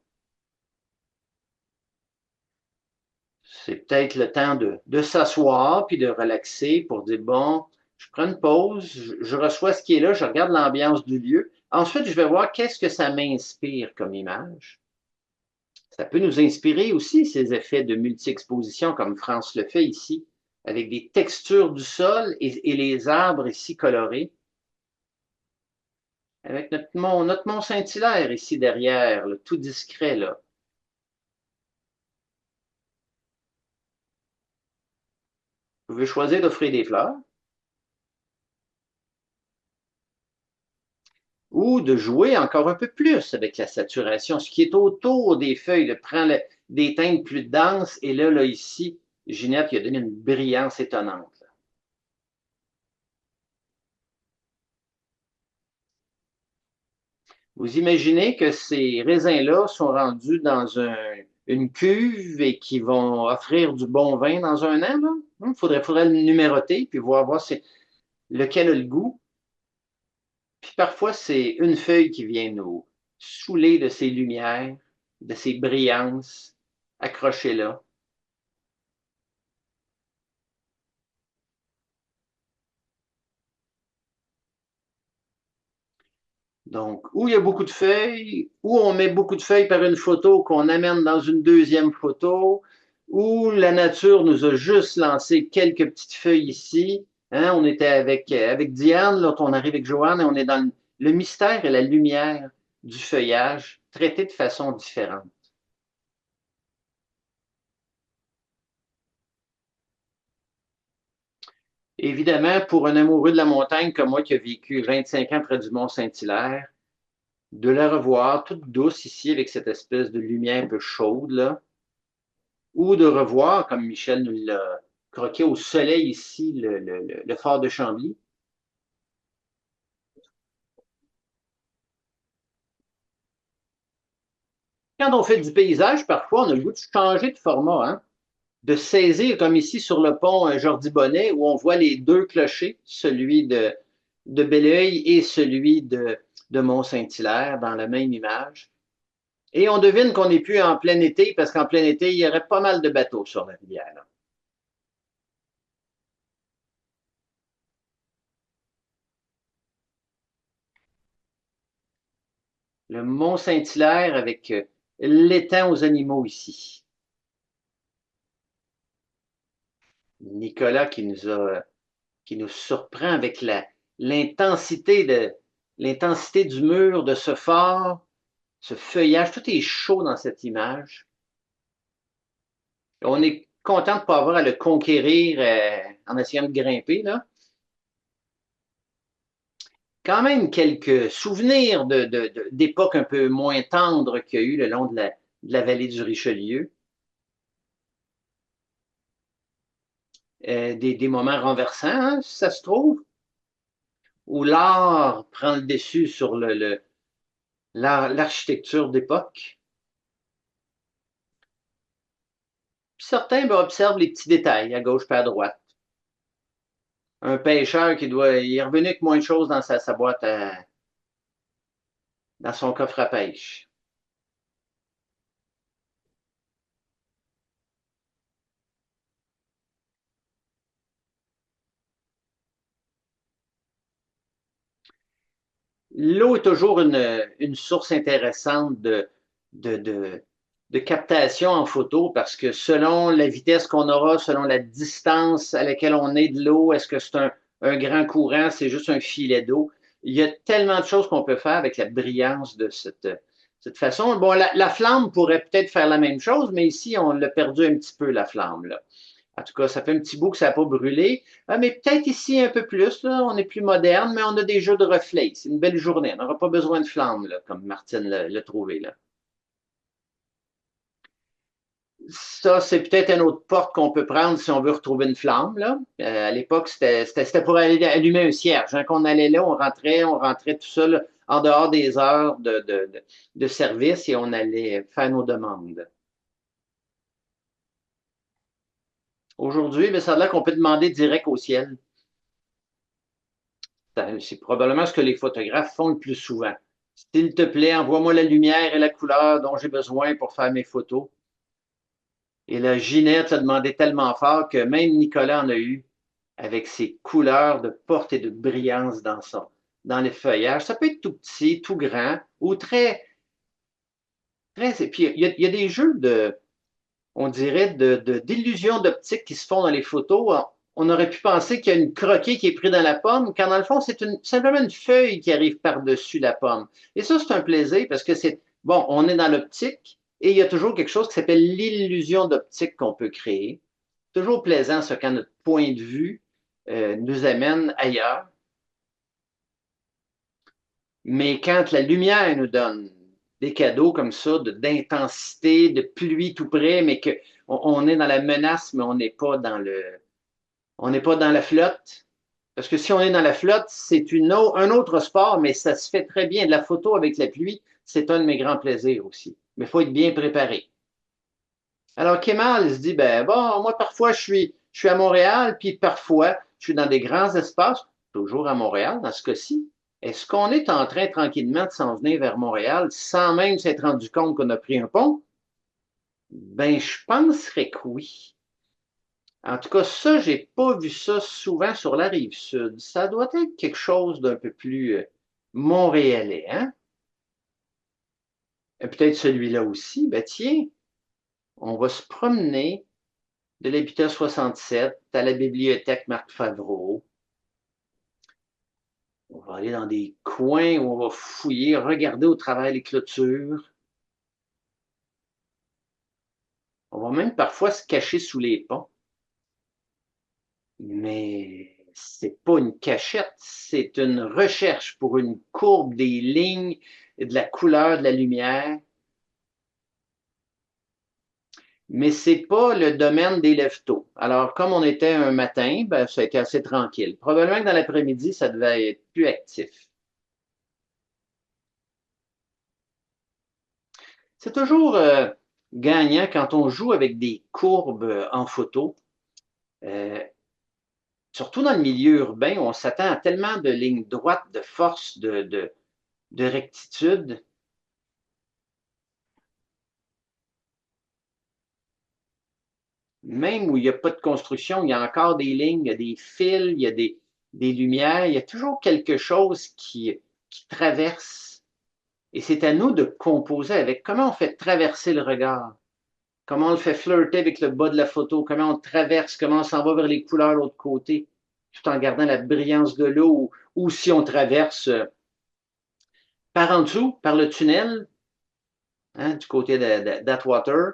C'est peut-être le temps de s'asseoir puis de relaxer pour dire, bon, je prends une pause, je reçois ce qui est là, je regarde l'ambiance du lieu. Ensuite, je vais voir qu'est-ce que ça m'inspire comme image. Ça peut nous inspirer aussi, ces effets de multi-exposition, comme France le fait ici, avec des textures du sol et les arbres ici colorés. Avec notre mont Saint-Hilaire ici derrière, là, tout discret, là. Vous pouvez choisir d'offrir des fleurs ou de jouer encore un peu plus avec la saturation. Ce qui est autour des feuilles prend des teintes plus denses et là ici, Ginette il a donné une brillance étonnante. Vous imaginez que ces raisins-là sont rendus dans une cuve et qui vont offrir du bon vin dans un an? Il faudrait le numéroter puis voir lequel a le goût. Puis parfois, c'est une feuille qui vient nous saouler de ses lumières, de ses brillances, accrochées là. Donc, où il y a beaucoup de feuilles, où on met beaucoup de feuilles par une photo qu'on amène dans une deuxième photo, où la nature nous a juste lancé quelques petites feuilles ici. Hein, on était avec Diane, là, on arrive avec Joanne et on est dans le mystère et la lumière du feuillage, traité de façon différente. Évidemment, pour un amoureux de la montagne comme moi qui a vécu 25 ans près du Mont-Saint-Hilaire, de la revoir toute douce ici avec cette espèce de lumière un peu chaude, là, ou de revoir, comme Michel nous l'a croqué au soleil ici, le phare de Chambly. Quand on fait du paysage, parfois, on a le goût de changer de format, hein? De saisir, comme ici sur le pont Jordi-Bonnet, où on voit les deux clochers, celui de Belleuil et celui de Mont-Saint-Hilaire, dans la même image. Et on devine qu'on n'est plus en plein été, parce qu'en plein été, il y aurait pas mal de bateaux sur la rivière. le Mont Saint-Hilaire avec l'étang aux animaux ici. Nicolas qui nous surprend avec l'intensité du mur, de ce phare, ce feuillage. Tout est chaud dans cette image. On est content de ne pas avoir à le conquérir en essayant de grimper, là. Quand même quelques souvenirs d'époques un peu moins tendres qu'il y a eu le long de la vallée du Richelieu. Des moments renversants, hein, si ça se trouve, où l'art prend le dessus sur l'architecture d'époque. Certains observent les petits détails à gauche et à droite. Un pêcheur il est revenu avec moins de choses dans sa boîte, dans son coffre à pêche. L'eau est toujours une source intéressante de captation en photo parce que selon la vitesse qu'on aura, selon la distance à laquelle on est de l'eau, est-ce que c'est un grand courant, c'est juste un filet d'eau? Il y a tellement de choses qu'on peut faire avec la brillance de cette façon. Bon, la flamme pourrait peut-être faire la même chose, mais ici, on l'a perdu un petit peu, la flamme, là. En tout cas, ça fait un petit bout que ça n'a pas brûlé. Mais peut-être ici un peu plus, là, on est plus moderne, mais on a des jeux de reflets. C'est une belle journée. On n'aura pas besoin de flammes, là, comme Martine l'a trouvé, là. Ça, c'est peut-être une autre porte qu'on peut prendre si on veut retrouver une flamme, là. À l'époque, c'était pour aller allumer un cierge. Quand on allait là, on rentrait tout seul en dehors des heures de service et on allait faire nos demandes. Aujourd'hui, ça a l'air qu'on peut demander direct au ciel. C'est probablement ce que les photographes font le plus souvent. S'il te plaît, envoie-moi la lumière et la couleur dont j'ai besoin pour faire mes photos. Et là, Ginette a demandé tellement fort que même Nicolas en a eu avec ses couleurs de porte et de brillance dans les feuillages. Ça peut être tout petit, tout grand ou très. Et puis, il y a des jeux on dirait, d'illusions d'optique qui se font dans les photos. On aurait pu penser qu'il y a une croquée qui est prise dans la pomme, quand dans le fond, c'est simplement une feuille qui arrive par-dessus la pomme. Et ça, c'est un plaisir parce que bon, on est dans l'optique et il y a toujours quelque chose qui s'appelle l'illusion d'optique qu'on peut créer. Toujours plaisant, ça, quand notre point de vue nous amène ailleurs. Mais quand la lumière nous donne des cadeaux comme ça, d'intensité, de pluie tout près, mais qu'on est dans la menace, mais on n'est pas on n'est pas dans la flotte. Parce que si on est dans la flotte, c'est un autre sport, mais ça se fait très bien. De la photo avec la pluie, c'est un de mes grands plaisirs aussi. Mais il faut être bien préparé. Alors, Kemal se dit, ben bon, moi, parfois, je suis à Montréal, puis parfois, je suis dans des grands espaces, toujours à Montréal, dans ce cas-ci. Est-ce qu'on est en train tranquillement de s'en venir vers Montréal sans même s'être rendu compte qu'on a pris un pont? Ben, je penserais que oui. En tout cas, ça, j'ai pas vu ça souvent sur la rive sud. Ça doit être quelque chose d'un peu plus montréalais, hein? Et peut-être celui-là aussi. Ben tiens, on va se promener de l'Habitat 67 à la bibliothèque Marc Favreau. On va aller dans des coins où on va fouiller, regarder au travers les clôtures. On va même parfois se cacher sous les ponts. Mais c'est pas une cachette, c'est une recherche pour une courbe des lignes, et de la couleur, de la lumière. Mais c'est pas le domaine des lève-tôt. Alors, comme on était un matin, ben, ça a été assez tranquille. Probablement que dans l'après-midi, ça devait être plus actif. C'est toujours gagnant quand on joue avec des courbes en photo. Euh, Surtout dans le milieu urbain, où on s'attend à tellement de lignes droites, de force, de rectitude. Même où il n'y a pas de construction, il y a encore des lignes, il y a des fils, il y a des lumières, il y a toujours quelque chose qui traverse Et c'est à nous de composer avec comment on fait traverser le regard, comment on le fait flirter avec le bas de la photo, comment on traverse, comment on s'en va vers les couleurs de l'autre côté, tout en gardant la brillance de l'eau, ou si on traverse par en dessous, par le tunnel, hein, du côté d'Atwater.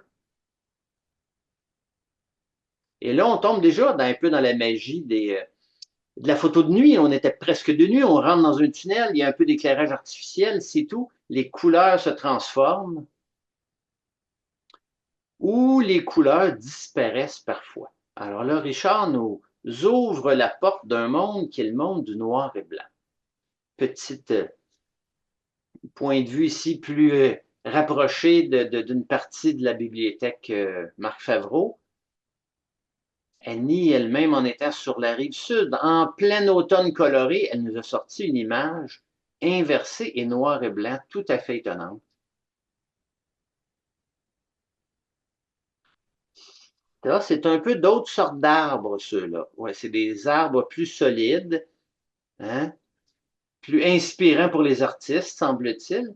Et là, on tombe déjà un peu dans la magie de la photo de nuit. On était presque de nuit, on rentre dans un tunnel, il y a un peu d'éclairage artificiel, c'est tout. Les couleurs se transforment ou les couleurs disparaissent parfois. Alors là, Richard nous ouvre la porte d'un monde qui est le monde du noir et blanc. Petit point de vue ici plus rapproché d'une partie de la bibliothèque Marc Favreau. Annie elle-même, en étant sur la rive sud, en plein automne coloré, elle nous a sorti une image inversée et noir et blanc, tout à fait étonnante. Là, c'est un peu d'autres sortes d'arbres, ceux-là. Ouais, c'est des arbres plus solides, hein, plus inspirants pour les artistes, semble-t-il.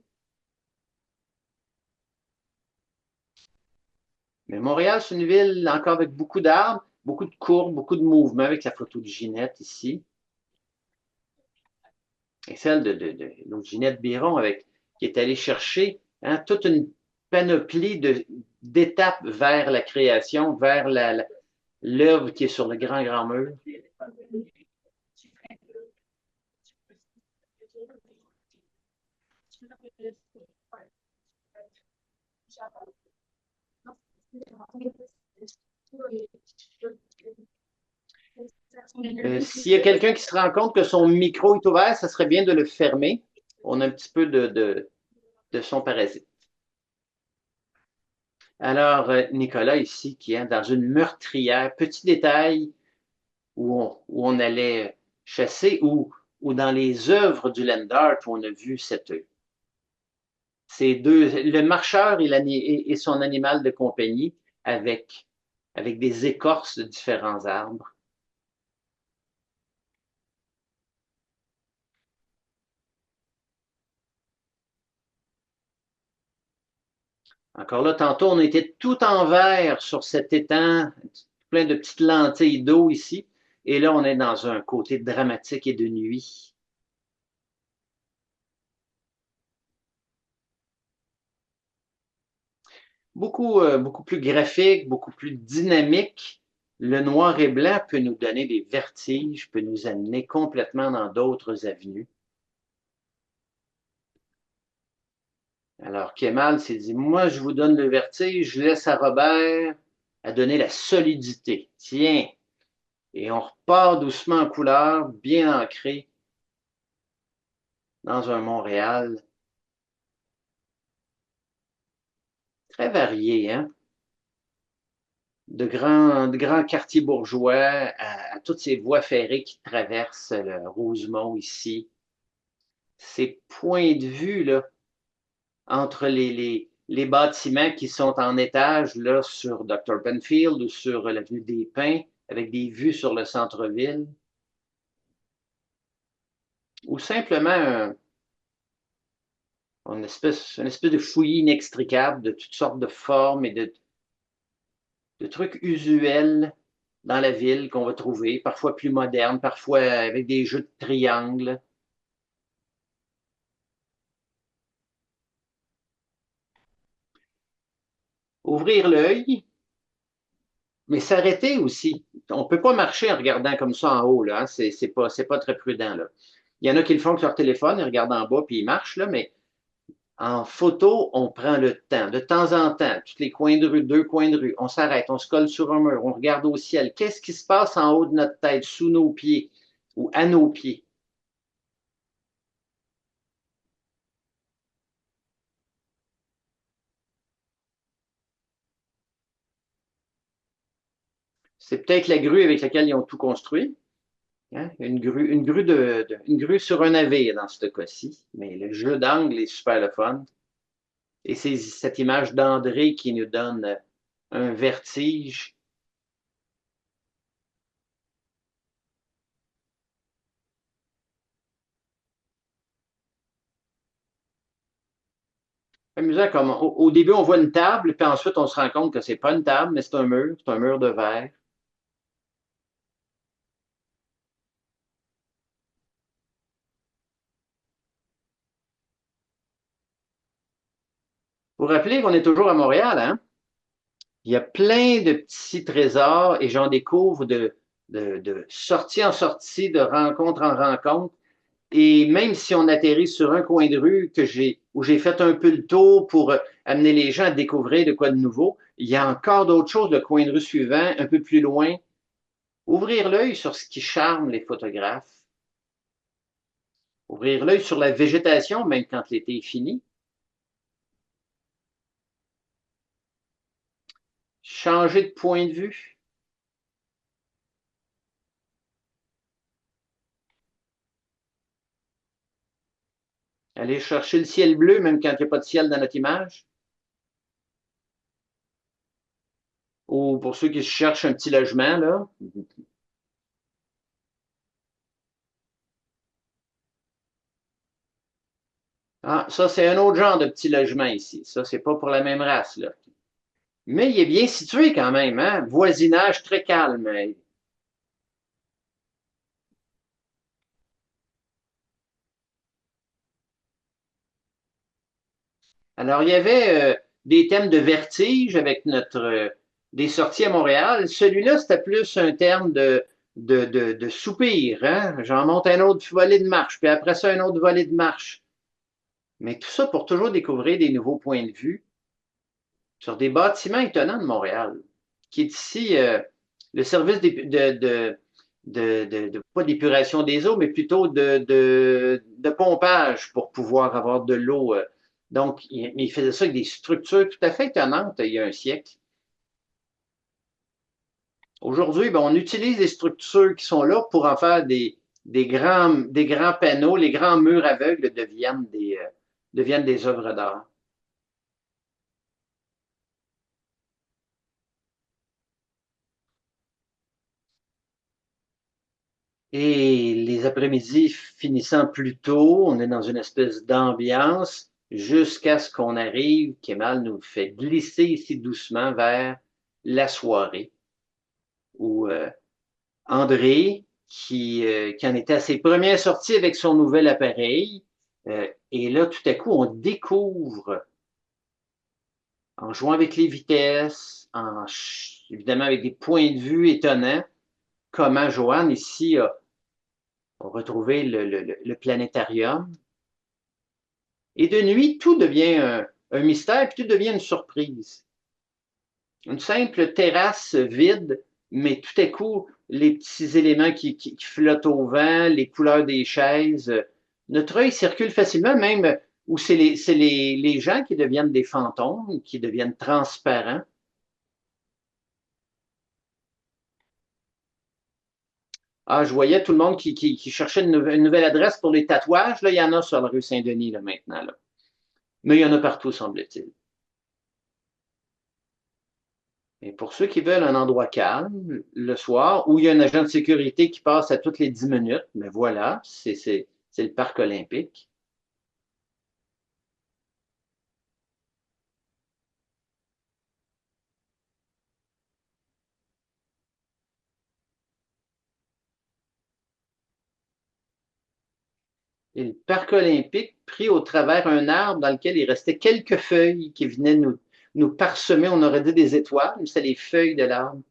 Mais Montréal, c'est une ville encore avec beaucoup d'arbres, beaucoup de courbes, beaucoup de mouvements avec la photo de Ginette ici. Et celle de Ginette Biron qui est allée chercher hein, toute une panoplie d'étapes vers la création, vers l'œuvre qui est sur le grand, grand mur. S'il y a quelqu'un qui se rend compte que son micro est ouvert, ça serait bien de le fermer. On a un petit peu de son parasite. Alors, Nicolas ici, qui est dans une meurtrière, petit détail où on allait chasser, ou dans les œuvres du land art où on a vu ces deux, le marcheur et son animal de compagnie avec des écorces de différents arbres. Encore là, tantôt, on était tout en vert sur cet étang, plein de petites lentilles d'eau ici. Et là, on est dans un côté dramatique et de nuit. Beaucoup plus graphique, beaucoup plus dynamique. Le noir et blanc peut nous donner des vertiges, peut nous amener complètement dans d'autres avenues. Alors, Kemal s'est dit, moi, je vous donne le vertige, je laisse à Robert à donner la solidité. Tiens, et on repart doucement en couleur, bien ancré dans un Montréal très varié, hein? De grands quartiers bourgeois à toutes ces voies ferrées qui traversent le Rosemont ici. Ces points de vue là, entre les bâtiments qui sont en étage là, sur Dr. Penfield ou sur l'avenue des Pins, avec des vues sur le centre-ville, ou simplement une espèce de fouillis inextricable de toutes sortes de formes et de trucs usuels dans la ville qu'on va trouver, parfois plus modernes, parfois avec des jeux de triangles. Ouvrir l'œil, mais s'arrêter aussi. On ne peut pas marcher en regardant comme ça en haut, là, hein. C'est pas très prudent, là. Il y en a qui le font avec leur téléphone, ils regardent en bas puis ils marchent, là, mais en photo, on prend le temps. De temps en temps, tous les coins de rue, deux coins de rue, on s'arrête, on se colle sur un mur, on regarde au ciel. Qu'est-ce qui se passe en haut de notre tête, sous nos pieds ou à nos pieds? C'est peut-être la grue avec laquelle ils ont tout construit. Hein? Une grue sur un navire dans ce cas-ci. Mais le jeu d'angle est super le fun. Et c'est cette image d'André qui nous donne un vertige. Amusant, comme au début, on voit une table, puis ensuite, on se rend compte que c'est pas une table, mais c'est un mur de verre. Vous vous rappelez qu'on est toujours à Montréal, hein? Il y a plein de petits trésors et j'en découvre de sortie en sortie, de rencontre en rencontre. Et même si on atterrit sur un coin de rue où j'ai fait un peu le tour pour amener les gens à découvrir de quoi de nouveau, il y a encore d'autres choses, le coin de rue suivant, un peu plus loin. Ouvrir l'œil sur ce qui charme les photographes. Ouvrir l'œil sur la végétation, même quand l'été est fini. Changer de point de vue. Aller chercher le ciel bleu, même quand il n'y a pas de ciel dans notre image. Ou pour ceux qui cherchent un petit logement, là. Ah, ça, c'est un autre genre de petit logement ici. Ça, c'est pas pour la même race, là. Mais il est bien situé quand même, hein? Voisinage très calme. Alors, il y avait des thèmes de vertige avec des sorties à Montréal. Celui-là, c'était plus un terme de soupir, hein? J'en monte un autre volet de marche, puis après ça, un autre volet de marche. Mais tout ça pour toujours découvrir des nouveaux points de vue sur des bâtiments étonnants de Montréal, qui est ici le service pas d'épuration des eaux, mais plutôt de pompage pour pouvoir avoir de l'eau. Donc, il faisait ça avec des structures tout à fait étonnantes il y a un siècle. Aujourd'hui, ben, on utilise les structures qui sont là pour en faire des grands panneaux. Les grands murs aveugles deviennent des œuvres d'art. Et les après-midi finissant plus tôt, on est dans une espèce d'ambiance jusqu'à ce qu'on arrive, Kemal nous fait glisser ici doucement vers la soirée où André, qui en était à ses premières sorties avec son nouvel appareil, et là, tout à coup, on découvre, en jouant avec les vitesses, évidemment avec des points de vue étonnants, comment Joanne ici a retrouvé le planétarium. Et de nuit, tout devient un mystère, puis tout devient une surprise. Une simple terrasse vide, mais tout à coup, les petits éléments qui flottent au vent, les couleurs des chaises, notre œil circule facilement, même où c'est les gens qui deviennent des fantômes, qui deviennent transparents. Ah, je voyais tout le monde qui cherchait une nouvelle adresse pour les tatouages. Là, il y en a sur la rue Saint-Denis, là, maintenant. Là. Mais il y en a partout, semble-t-il. Et pour ceux qui veulent un endroit calme le soir, où il y a un agent de sécurité qui passe à toutes les 10 minutes, mais voilà, c'est le parc olympique. Et le parc olympique pris au travers un arbre dans lequel il restait quelques feuilles qui venaient nous parsemer, on aurait dit des étoiles, mais c'était les feuilles de l'arbre.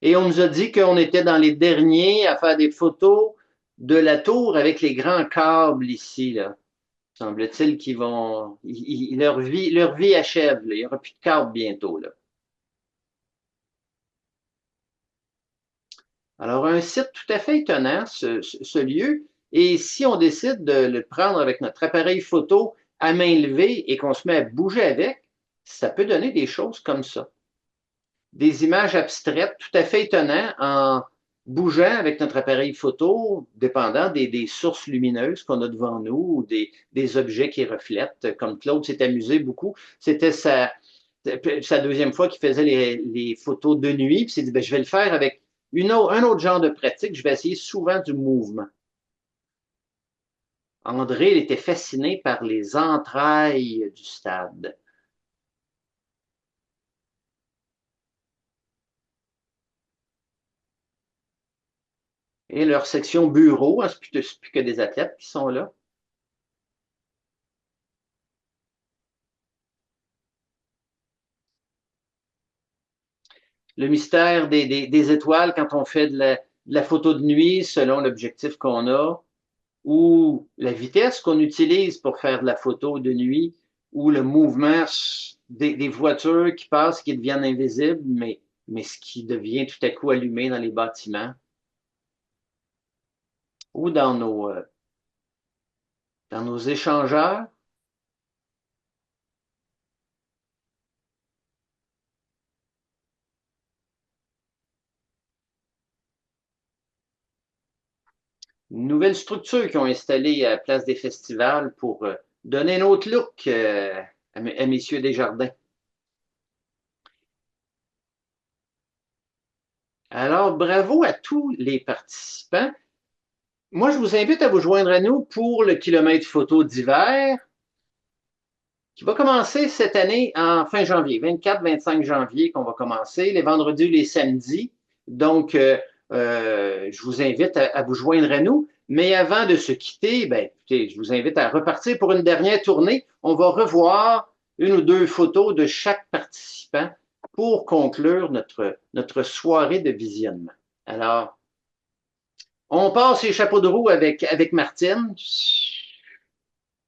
Et on nous a dit qu'on était dans les derniers à faire des photos de la tour avec les grands câbles ici, là. Semble-t-il qu'ils vont. Leur vie achève, là. Il n'y aura plus de câbles bientôt, là. Alors, un site tout à fait étonnant, ce lieu. Et si on décide de le prendre avec notre appareil photo à main levée et qu'on se met à bouger avec, ça peut donner des choses comme ça. Des images abstraites tout à fait étonnantes en bougeant avec notre appareil photo, dépendant des sources lumineuses qu'on a devant nous ou des objets qui reflètent, comme Claude s'est amusé beaucoup. C'était sa deuxième fois qu'il faisait les photos de nuit, puis il s'est dit, ben, je vais le faire avec un autre genre de pratique, je vais essayer souvent du mouvement. André, il était fasciné par les entrailles du stade. Et leur section bureau, hein, c'est plus que des athlètes qui sont là. Le mystère des étoiles quand on fait de la photo de nuit selon l'objectif qu'on a, ou la vitesse qu'on utilise pour faire de la photo de nuit, ou le mouvement des voitures qui passent, qui deviennent invisibles, mais ce qui devient tout à coup allumé dans les bâtiments, ou dans nos échangeurs. Une nouvelle structure qu'ils ont installée à la place des festivals pour donner un autre look à Messieurs Desjardins. Alors, bravo à tous les participants. Moi, je vous invite à vous joindre à nous pour le kilomètre photo d'hiver qui va commencer cette année en fin janvier, 24-25 janvier qu'on va commencer, les vendredis ou les samedis. Donc, je vous invite à vous joindre à nous. Mais avant de se quitter, ben, écoutez, je vous invite à repartir pour une dernière tournée. On va revoir une ou deux photos de chaque participant pour conclure notre soirée de visionnement. Alors, on passe les chapeaux de roue avec Martine.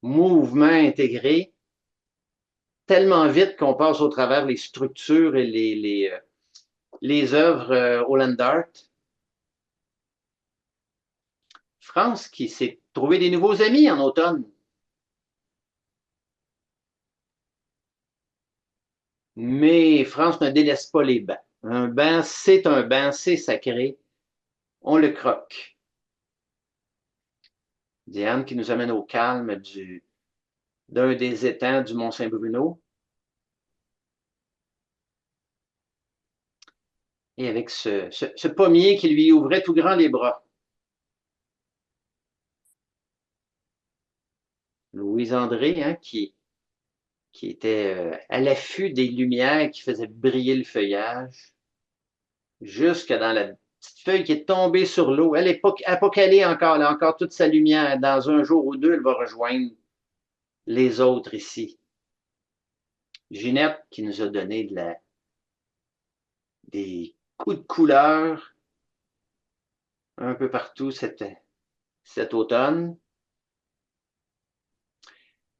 Mouvement intégré. Tellement vite qu'on passe au travers les structures et les œuvres au land art. France qui s'est trouvé des nouveaux amis en automne. Mais France ne délaisse pas les bancs. Un banc, c'est sacré. On le croque. Diane qui nous amène au calme d'un des étangs du Mont-Saint-Bruno. Et avec ce pommier qui lui ouvrait tout grand les bras. Louise André, hein, qui était à l'affût des lumières qui faisaient briller le feuillage, jusque dans la petite feuille qui est tombée sur l'eau. Elle n'est pas calée encore, elle a encore toute sa lumière. Dans un jour ou deux, elle va rejoindre les autres ici. Ginette qui nous a donné des coups de couleur un peu partout cet automne.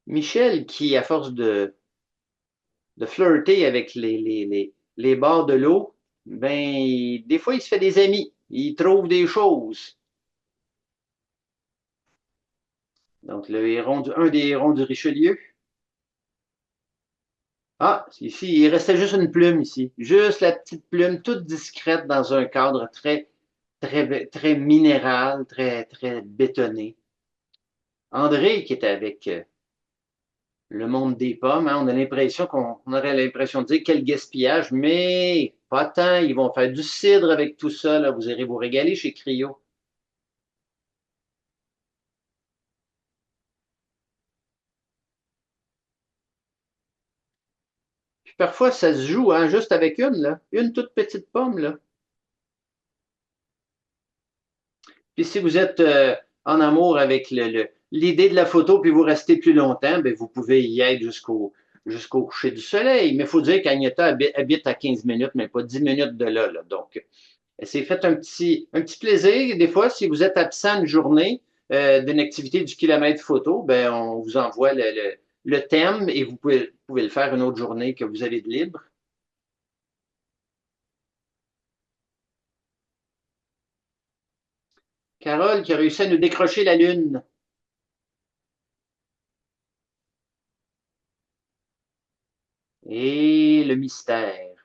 Michel qui, à force de flirter avec les bords de l'eau, ben, des fois, il se fait des amis. Il trouve des choses. Donc, un des hérons du Richelieu. Ah, ici, il restait juste une plume ici. Juste la petite plume, toute discrète dans un cadre très minéral, très bétonné. André, qui était avec le monde des pommes, hein, on aurait l'impression de dire quel gaspillage, mais pas tant. Ils vont faire du cidre avec tout ça. Là. Vous irez vous régaler chez Cryo. Puis parfois, ça se joue hein, juste avec une toute petite pomme. Là. Puis si vous êtes en amour avec l'idée de la photo, puis vous restez plus longtemps, ben, vous pouvez y être jusqu'au coucher du soleil. Mais il faut dire qu'Agneta habite à 15 minutes, mais pas 10 minutes de là. Là. Donc, c'est fait un petit plaisir. Des fois, si vous êtes absent une journée d'une activité du kilomètre photo, ben, on vous envoie le thème et vous pouvez le faire une autre journée que vous avez de libre. Carole qui a réussi à nous décrocher la lune. Et le mystère.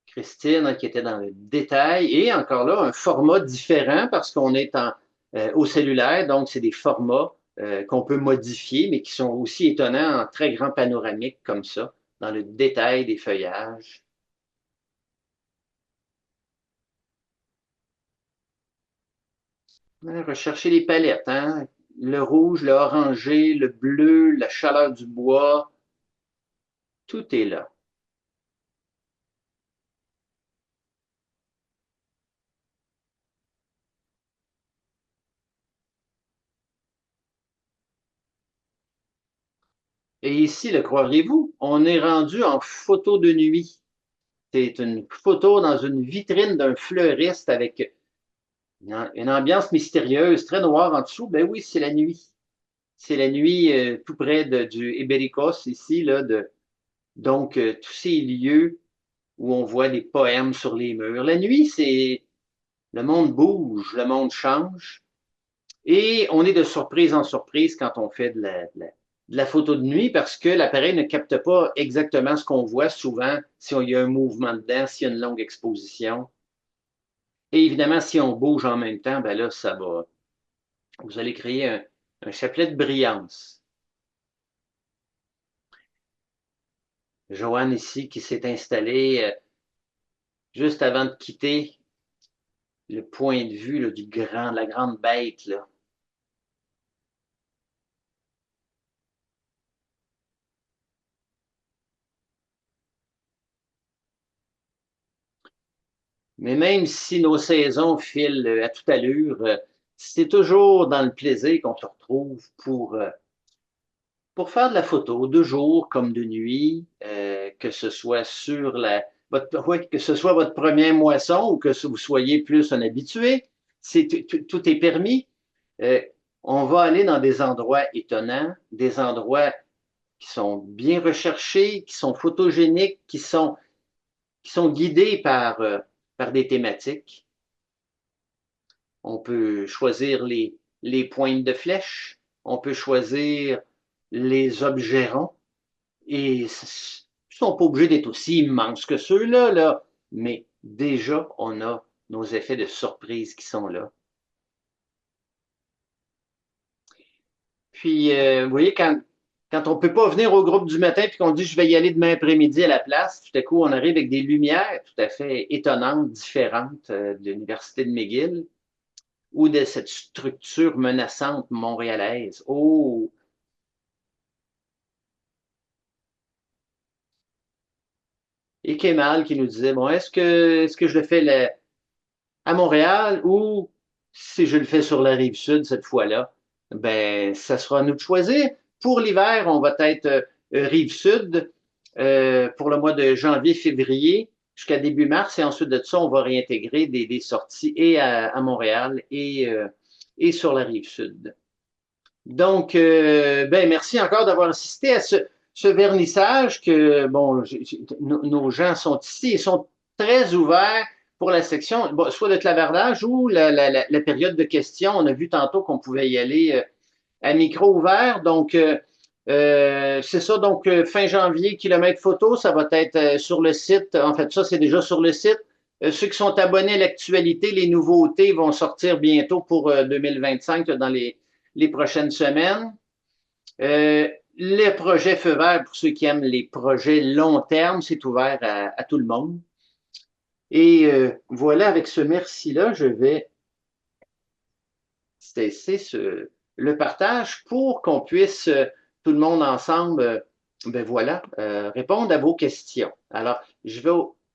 Christine hein, qui était dans le détail et encore là, un format différent parce qu'on est au cellulaire, donc c'est des formats qu'on peut modifier, mais qui sont aussi étonnants en très grand panoramique comme ça. dans le détail des feuillages. Recherchez les palettes, hein? Le rouge, le orangé, le bleu, la chaleur du bois, tout est là. Et ici, le croiriez-vous, on est rendu en photo de nuit. C'est une photo dans une vitrine d'un fleuriste avec une ambiance mystérieuse, très noire en dessous. Ben oui, c'est la nuit. C'est la nuit tout près du Ibéricos, ici, là, donc tous ces lieux où on voit des poèmes sur les murs. La nuit, c'est le monde bouge, le monde change. Et on est de surprise en surprise quand on fait de la photo de nuit parce que l'appareil ne capte pas exactement ce qu'on voit souvent s'il y a un mouvement dedans, s'il y a une longue exposition. Et évidemment, si on bouge en même temps, ben là, ça va. Vous allez créer un chapelet de brillance. Joanne ici qui s'est installée juste avant de quitter le point de vue là, de la grande bête. Là. Mais même si nos saisons filent à toute allure, c'est toujours dans le plaisir qu'on se retrouve pour faire de la photo, de jour comme de nuit, que ce soit que ce soit votre première moisson ou que vous soyez plus un habitué, tout est permis. Euh, on va aller dans des endroits étonnants, des endroits qui sont bien recherchés, qui sont photogéniques, qui sont guidés par des thématiques. On peut choisir les pointes de flèche, on peut choisir les objets ronds, et ils ne sont pas obligés d'être aussi immenses que ceux-là, là, mais déjà, on a nos effets de surprise qui sont là. Puis, vous voyez, quand on ne peut pas venir au groupe du matin puis qu'on dit je vais y aller demain après-midi à la place, tout à coup, on arrive avec des lumières tout à fait étonnantes, différentes de l'Université de McGill ou de cette structure menaçante montréalaise. Oh! Et Kemal qui nous disait, bon, est-ce que je le fais à Montréal ou si je le fais sur la rive sud cette fois-là? Ben, ça sera à nous de choisir. Pour l'hiver, on va être rive sud pour le mois de janvier, février jusqu'à début mars et ensuite de ça, on va réintégrer des sorties et à Montréal et sur la rive sud. Donc, ben, merci encore d'avoir assisté à ce vernissage que, bon, nos gens sont ici et sont très ouverts pour la section, bon, soit de clavardage ou la période de questions. On a vu tantôt qu'on pouvait y aller à micro ouvert. Donc, c'est ça. Donc, fin janvier, kilomètre photo, ça va être sur le site. En fait, ça, c'est déjà sur le site. Ceux qui sont abonnés à l'actualité, les nouveautés vont sortir bientôt pour 2025 dans les prochaines semaines. Les projets Feu vert, pour ceux qui aiment les projets long terme, c'est ouvert à tout le monde. Et voilà, avec ce merci-là, je vais cesser le partage pour qu'on puisse, tout le monde ensemble, ben voilà, répondre à vos questions. Alors,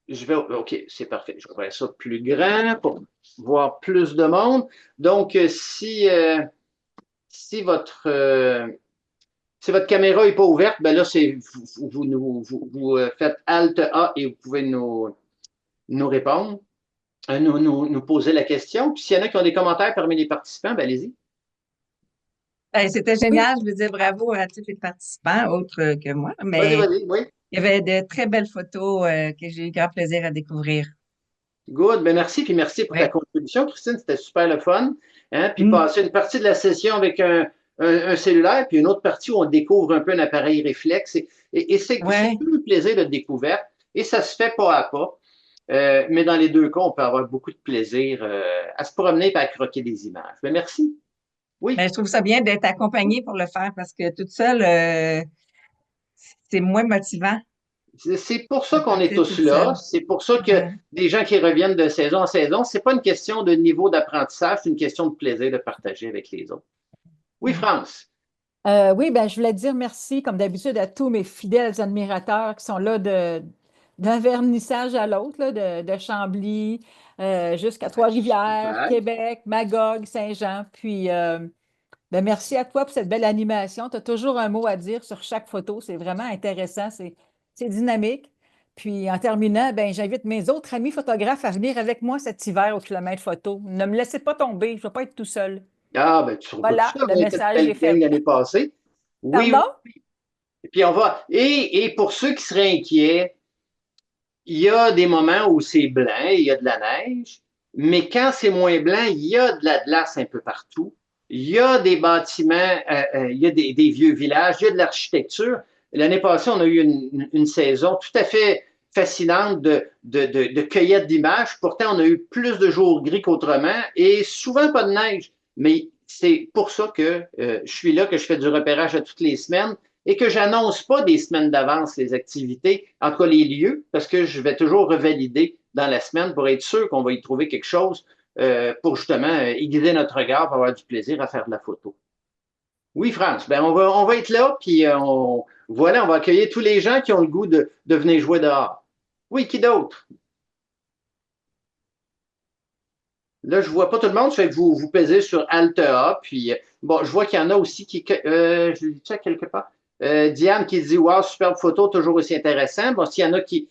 OK, c'est parfait. Je vais faire ça plus grand pour voir plus de monde. Donc, si si votre caméra n'est pas ouverte, ben là, vous faites Alt A et vous pouvez nous répondre, nous poser la question. Puis s'il y en a qui ont des commentaires parmi les participants, ben allez-y. Ben, c'était génial. Je veux dire bravo à tous les participants, autres que moi. Vas-y, Mais vas-y, oui. il y avait de très belles photos que j'ai eu grand plaisir à découvrir. Good, ben merci, puis merci pour ta Oui. contribution, Christine, c'était super le fun. Hein? Puis passer une partie de la session avec un cellulaire, puis une autre partie où on découvre un peu un appareil réflexe. Et c'est tout le plaisir de découverte, et ça se fait pas à pas. Mais dans les deux cas, on peut avoir beaucoup de plaisir à se promener et à croquer des images. Ben merci. Oui. Ben, je trouve ça bien d'être accompagné pour le faire parce que toute seule, c'est moins motivant. C'est pour ça Ça qu'on est partait tous toute là. seule. C'est pour ça que Ouais. des gens qui reviennent de saison en saison, c'est pas une question de niveau d'apprentissage, c'est une question de plaisir de partager avec les autres. Oui, France. Oui, ben, je voulais dire merci, comme d'habitude, à tous mes fidèles admirateurs qui sont là d'un vernissage à l'autre, là, de Chambly jusqu'à Trois-Rivières, Super. Québec, Magog, Saint-Jean. Puis, ben, merci à toi pour cette belle animation. Tu as toujours un mot à dire sur chaque photo. C'est vraiment intéressant. C'est dynamique. Puis, en terminant, ben, j'invite mes autres amis photographes à venir avec moi cet hiver au kilomètre photo. Ne me laissez pas tomber. Je ne vais pas être tout seul. Ah, ben, tu ne seras pas tout Voilà, seul, le on était une message belle est gang fait. l'année passée. Oui, Pardon? oui. Et puis on va. Et pour ceux qui seraient inquiets, il y a des moments où c'est blanc, il y a de la neige, mais quand c'est moins blanc, il y a de la glace un peu partout. Il y a des bâtiments, il y a des vieux villages, il y a de l'architecture. L'année passée, on a eu une saison tout à fait fascinante de cueillette d'images. Pourtant, on a eu plus de jours gris qu'autrement et souvent pas de neige. Mais c'est pour ça que je suis là, que je fais du repérage à toutes les semaines et que j'annonce pas des semaines d'avance les activités, en tout cas les lieux, parce que je vais toujours revalider dans la semaine pour être sûr qu'on va y trouver quelque chose pour justement aiguiser notre regard pour avoir du plaisir à faire de la photo. Oui, France, ben on va être là, puis voilà, on va accueillir tous les gens qui ont le goût de venir jouer dehors. Oui, qui d'autre? Là, je vois pas tout le monde, ça fait que vous pesez sur Alt A, puis bon, je vois qu'il y en a aussi je le dis ça quelque part. Diane qui dit wow, superbe photo, toujours aussi intéressant. Bon, s'il y en a qui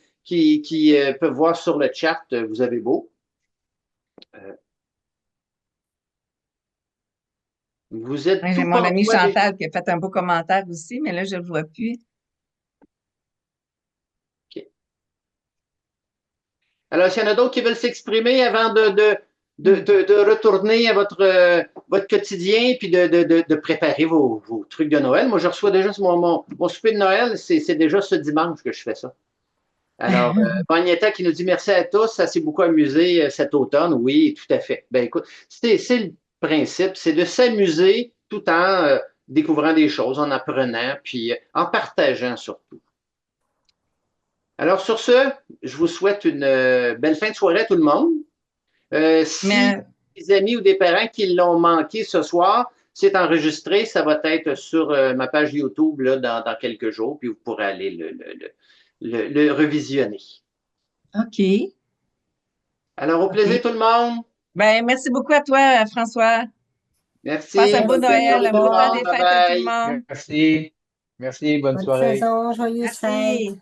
peuvent voir sur le chat, vous avez beau. Euh, vous êtes Ouais, j'ai tout mon pas. amie Ouais, Chantal qui a fait un beau commentaire aussi, mais là, je ne le vois plus. OK. Alors, s'il y en a d'autres qui veulent s'exprimer avant de retourner à votre quotidien puis de préparer vos trucs de Noël. Moi, je reçois déjà mon souper de Noël, c'est déjà ce dimanche que je fais ça. Alors, Magneta qui nous dit merci à tous, ça s'est beaucoup amusé cet automne. Oui, tout à fait. Ben écoute, c'est le principe, c'est de s'amuser tout en découvrant des choses, en apprenant, puis en partageant surtout. Alors, sur ce, je vous souhaite une belle fin de soirée à tout le monde. Si Mais des amis ou des parents qui l'ont manqué ce soir, c'est enregistré, ça va être sur ma page YouTube là, dans quelques jours, puis vous pourrez aller le revisionner. OK. Alors, au plaisir OK. tout le monde. Ben, merci beaucoup à toi, François. Passe Merci. un beau Bonne Merci, fin de Noël, journée un tout le beau temps bonsoir. des monde. Bye fêtes à tout le bye. monde. Merci. Merci. Bonne Bonne soirée. saison, joyeuse fête. Merci.